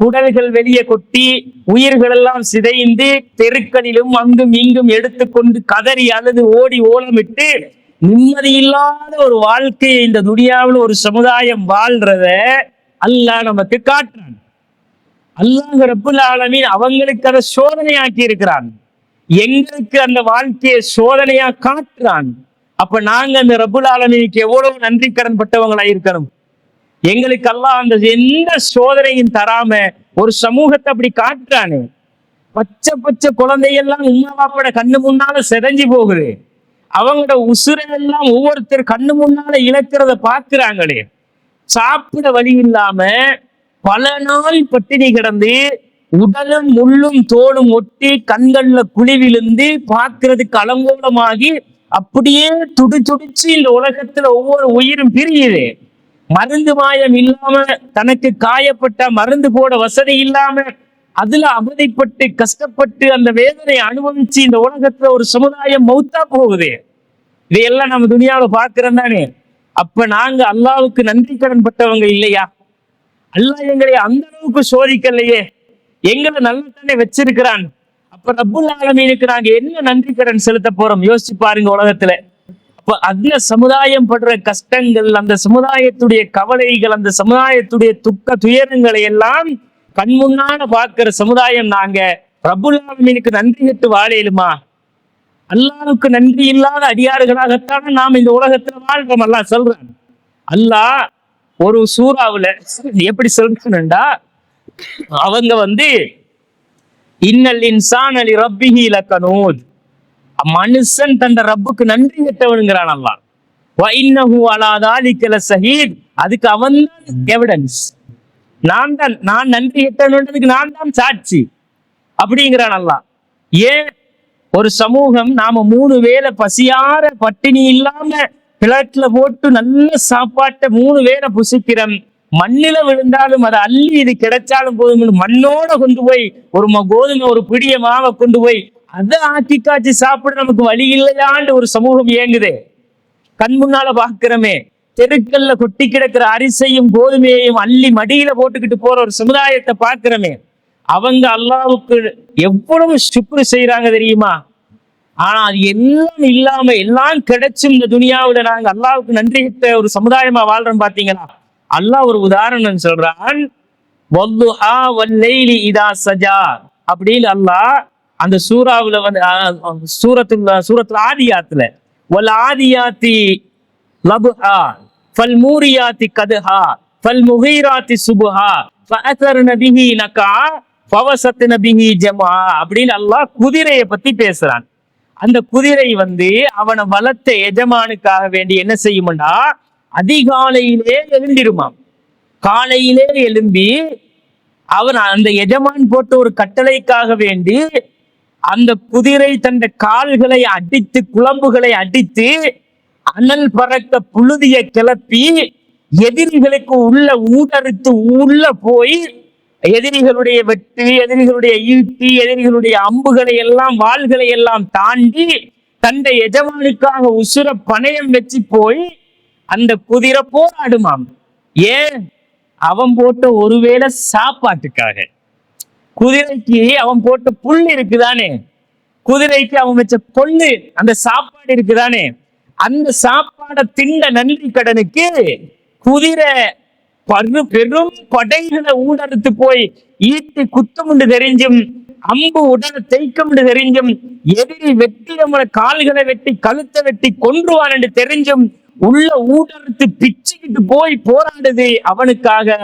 குடல்கள் வெளியே கொட்டி உயிர்கள் எல்லாம் சிதைந்து தெருக்களிலும் அங்கும் இங்கும் எடுத்துக்கொண்டு கதறி அழுது ஓடி ஓலமிட்டு நிம்மதியில்லாத ஒரு வாழ்க்கையை இந்த துனியாவில் ஒரு சமுதாயம் வாழ்றத அல்லாஹ் நமக்கு காட்டுறான். அல்லாஹ் ரப்புல் ஆலமீன் அவங்களுக்கு அதை சோதனையாக்கி இருக்கிறான், எங்களுக்கு அந்த வாழ்க்கையை சோதனையா காட்டுறான். அப்ப நாங்க அந்த ரப்புல் ஆலமீனுக்கு எவ்வளவு நன்றி கடன் பட்டவங்களா இருக்கணும். எங்களுக்கு அல்லாஹ் அந்த எந்த சோதனையும் தராம ஒரு சமூகத்தை அப்படி காட்டுறானு. பச்சை பச்சை குழந்தையெல்லாம் உம்மா பாப்போட கண்ணு முன்னால செதஞ்சு போகுது, அவங்களோட உசுரெல்லாம் ஒவ்வொருத்தர் கண்ணு முன்னால இழக்கிறத பாக்குறாங்களே. சாப்பிட வழி இல்லாம பல நாள் பட்டினி கிடந்து உடலும் முள்ளும் தோலும் ஒட்டி கண்கள்ல குழி விழுந்து பார்க்கறதுக்கு அலங்கோலமாகி அப்படியே துடிச்சு இந்த உலகத்துல ஒவ்வொரு உயிரும் பிரியுது. மருந்து மாயம் இல்லாம தனக்கு காயப்பட்ட மருந்து போட வசதி இல்லாம அதுல அவதிப்பட்டு கஷ்டப்பட்டு அந்த வேதனை அனுபவிச்சு இந்த உலகத்துல ஒரு சமுதாயம் மௌத்தா போகுது. இதையெல்லாம் நம்ம துனியாவில பாக்குறோம் தானே. அப்ப நாங்க அல்லாவுக்கு நன்றி கடன் பட்டவங்க இல்லையா? அல்லாஹ் எங்களை அந்த அளவுக்கு சோதிக்கலையே, எங்களை நல்லா தானே வச்சிருக்கிறான். அப்ப ரப்புல் ஆலமீனுக்கு நாங்க என்ன நன்றி கடன் செலுத்த போறோம் யோசிச்சு பாருங்க உலகத்துல. அப்ப அந்த சமுதாயம் படுற கஷ்டங்கள், அந்த சமுதாயத்துடைய கவலைகள், அந்த சமுதாயத்துடைய துக்க துயரங்களை எல்லாம் கண்முன்னால பார்க்கிற சமுதாயம் நாங்க. ரப்புல் ஆலமீனுக்கு நன்றி கட்டு வாழையிலுமா? அல்லாஹ்வுக்கு நன்றி இல்லாத அடியாறுகளாகத்தானே நாம் இந்த உலகத்துல வாழ்றோம். அல்லாஹ் சொல்றான். அல்லாஹ் ஒரு சூறாவுல எப்படி சொல்றான்டா, அவங்க இன்னல் இன்சான லி ரப்பிஹி லகனூத், மனுஷன் தன் ரப்புக்கு நன்றி கெட்டவனுங்கிறான் அல்லாஹ். வ இன்னஹு அலா தாலிக லஸஹீத், அதுக்கு அவன் எவிடன்ஸ். நான் நன்றி கெட்டவனுன்றதுக்கு நான் தான் சாட்சி அப்படிங்கிறான் அல்லாஹ். ஏன் ஒரு சமூகம் நாம 3 வேளை பசியார பட்டினி இல்லாம பிளட்ல போட்டு நல்ல சாப்பாட்டை 3 வேளை புசிக்கிறோம், மண்ணில விழுந்தாலும் அதை அள்ளி இது கிடைச்சாலும் போதும் மண்ணோட கொண்டு போய் ஒரு கோதுமை ஒரு பிடிய மாவை கொண்டு போய் அதை ஆக்கி காய்ச்சி சாப்பிட நமக்கு வழி இல்லையான்னு ஒரு சமூகம் இயங்குது. கண் முன்னால பாக்குறமே, தெருக்கல்ல கொட்டி கிடக்கிற அரிசையும் கோதுமையையும் அள்ளி மடியில போட்டுக்கிட்டு போற ஒரு சமுதாயத்தை பாக்குறமே, அவங்க அல்லாஹ்வுக்கு எவ்வளவு சுக்ரு செய்யறாங்க தெரியுமா? ஆனா அது எல்லாம் இல்லாம எல்லாம் கிடைச்சும் இந்த துனியாவுல நாங்க அல்லாஹ்வுக்கு நன்றி கிட்ட ஒரு சமுதாயமா வாழ்றோம். பாத்தீங்களா? அல்லாஹ் ஒரு உதாரணம் சொல்றான். வல்லுஹா வல்லைலி இதா சஜா அப்படின்னு அல்லாஹ் அந்த சூறாவுல சூரத்துல் ஆதியாத்துல வல் ஆதியாத்தி லபுஹா ஃபல் மூரியாத்தி கதுஹா ஃபல் முகீராத்தி சுபுஹா ஃபஅதர்ன பிஹி நகா ஃபவசத்ன பிஹி ஜமா அப்படின்னு அல்லாஹ் குதிரையை பத்தி பேசுறான். அந்த குதிரை அவனை வளர்த்த எஜமானுக்காக வேண்டி என்ன செய்யும்டா, அதிகாலையிலே எழுந்திருமாம். காலையிலே எழும்பி அவன் அந்த எஜமான் போட்ட ஒரு கட்டளைக்காக வேண்டி அந்த குதிரை தன் கால்களை அடித்து குழம்புகளை அடித்து அனல் பறக்க புழுதியை கிளப்பி எதிரிகளுக்கு உள்ள ஊடறுத்து உள்ள போய் எதிரிகளுடைய வெட்டு, எதிரிகளுடைய ஈட்டி, எதிரிகளுடைய அம்புகளை எல்லாம் வாள்களை எல்லாம் தாண்டி தன்னை எஜமானுக்காக உசுர பணயம் வச்சு போய் அந்த குதிரை போராடுமாம். ஏன்? அவன் போட்ட ஒருவேளை சாப்பாட்டுக்காக. குதிரைக்கு அவன் போட்ட புல் இருக்குதானே, குதிரைக்கு அவன் வச்ச கொள்ளு அந்த சாப்பாடு இருக்குதானே, அந்த சாப்பாடை திண்ட நன்றி கடனுக்கு குதிரை பெரும் படைகளை ஊடறுத்து போய் ஈட்டி குத்தமுண்டு தெரிஞ்சும் அம்பு உடலை தேய்க்கமுண்டு தெரிஞ்சும் எதிரி வெட்டி நம்மளை கால்களை வெட்டி கழுத்தை வெட்டி கொன்றுவான் என்று தெரிஞ்சும் உள்ள ஊடறுத்து பிச்சுக்கிட்டு போய் போராடுது அவனுக்காக.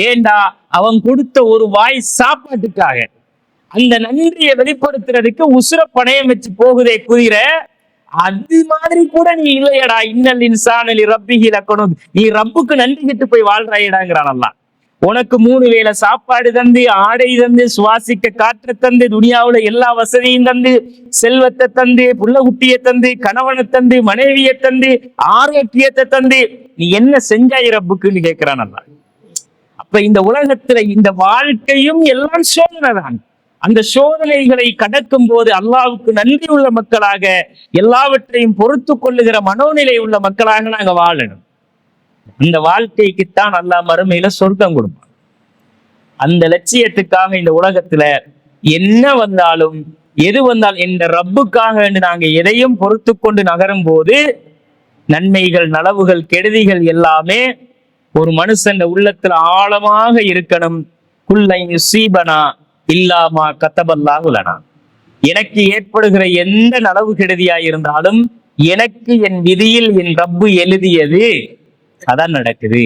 ஏண்டா? அவன் கொடுத்த ஒரு வாய் சாப்பாட்டுக்காக. அந்த நன்றியை வெளிப்படுத்துறதுக்கு உசுர பணையம் வச்சு போகுதே குதிரை. அது மாதிரி கூட நீ இல்லையடா. இன்னல் இன்சான லி ரப்பிஹி லகனூத், நீ ரப்புக்கு நன்றி கெட்டு போய் வாழ்றாயடாங்கிறான் அல்லாஹ். உனக்கு 3 வேளை சாப்பாடு தந்து, ஆடை தந்து, சுவாசிக்க காற்று தந்து, துனியாவுல எல்லா வசதியும் தந்து, செல்வத்தை தந்து, புள்ள குட்டியை தந்து, கணவனை தந்து, மனைவியை தந்து, ஆரோக்கியத்தை தந்து, நீ என்ன செஞ்சாய் ரப்புக்குன்னு கேட்கிறான் அல்லாஹ். அப்ப அப்ப இந்த உலகத்துல இந்த வாழ்க்கையும் எல்லாம் சோதனை தான். அந்த சோதனைகளை கடக்கும் போது அல்லாஹ்வுக்கு நன்றி உள்ள மக்களாக, எல்லாவற்றையும் பொறுத்து கொள்ளுகிற மனோநிலை உள்ள மக்களாக நாங்க வாழணும். இந்த வாழ்க்கைக்குத்தான் அல்லாஹ் மறுமையில சொர்க்கம் கொடுப்பான். அந்த லட்சியத்துக்காக இந்த உலகத்துல என்ன வந்தாலும் எது வந்தாலும் இந்த ரப்புக்காக நாங்க எதையும் பொறுத்து கொண்டு நகரும் போது நன்மைகள், நலவுகள், கெடுதிகள் எல்லாமே ஒரு மனுஷன் உள்ளத்துல ஆழமாக இருக்கணும். குல்லை யுஸீபனா இல்லாமா கத்தபல்லாஹு லனா. எனக்கு ஏற்படுகிற எந்த நலவு கெடுதியா இருந்தாலும் எனக்கு என் விதியில் என் ரப்பு எழுதியது அதான் நடக்குது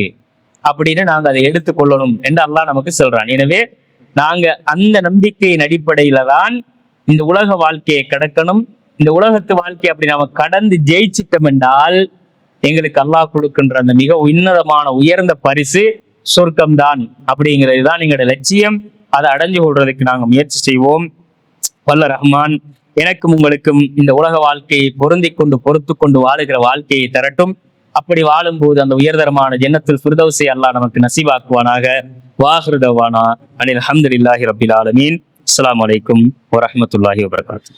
அப்படின்னு நாங்க அதை எடுத்துக்கொள்ளணும் என்று அல்லாஹ் நமக்கு சொல்றான். எனவே நாங்க அந்த நம்பிக்கையின் அடிப்படையில தான் இந்த உலக வாழ்க்கையை கடக்கணும். இந்த உலகத்து வாழ்க்கை அப்படி நாம கடந்து ஜெயிச்சிட்டோம் என்றால் எங்களுக்கு அல்லாஹ் கொடுக்கின்ற அந்த மிக உன்னதமான உயர்ந்த பரிசு சொர்க்கம்தான். அப்படிங்கிறது தான் எங்களுடைய லட்சியம். அதை அடைஞ்சு கொள்றதுக்கு நாங்கள் முயற்சி செய்வோம். வல்ல ரஹ்மான் எனக்கும் உங்களுக்கும் இந்த உலக வாழ்க்கையை பொறுத்து கொண்டு வாழுகிற வாழ்க்கையை தரட்டும். அப்படி வாழும்போது அந்த உயர்தரமான ஜன்னத்துல் ஃபிர்தௌஸை அல்லாஹ் நமக்கு நசீபாக்குவானாக. வாஹிரு தவானா அனில் அல்ஹம்துலில்லாஹி ரப்பில் ஆலமீன். அஸ்ஸலாமு அலைக்கும் வரஹ்மத்துல்லாஹி வபரகாத்துஹு.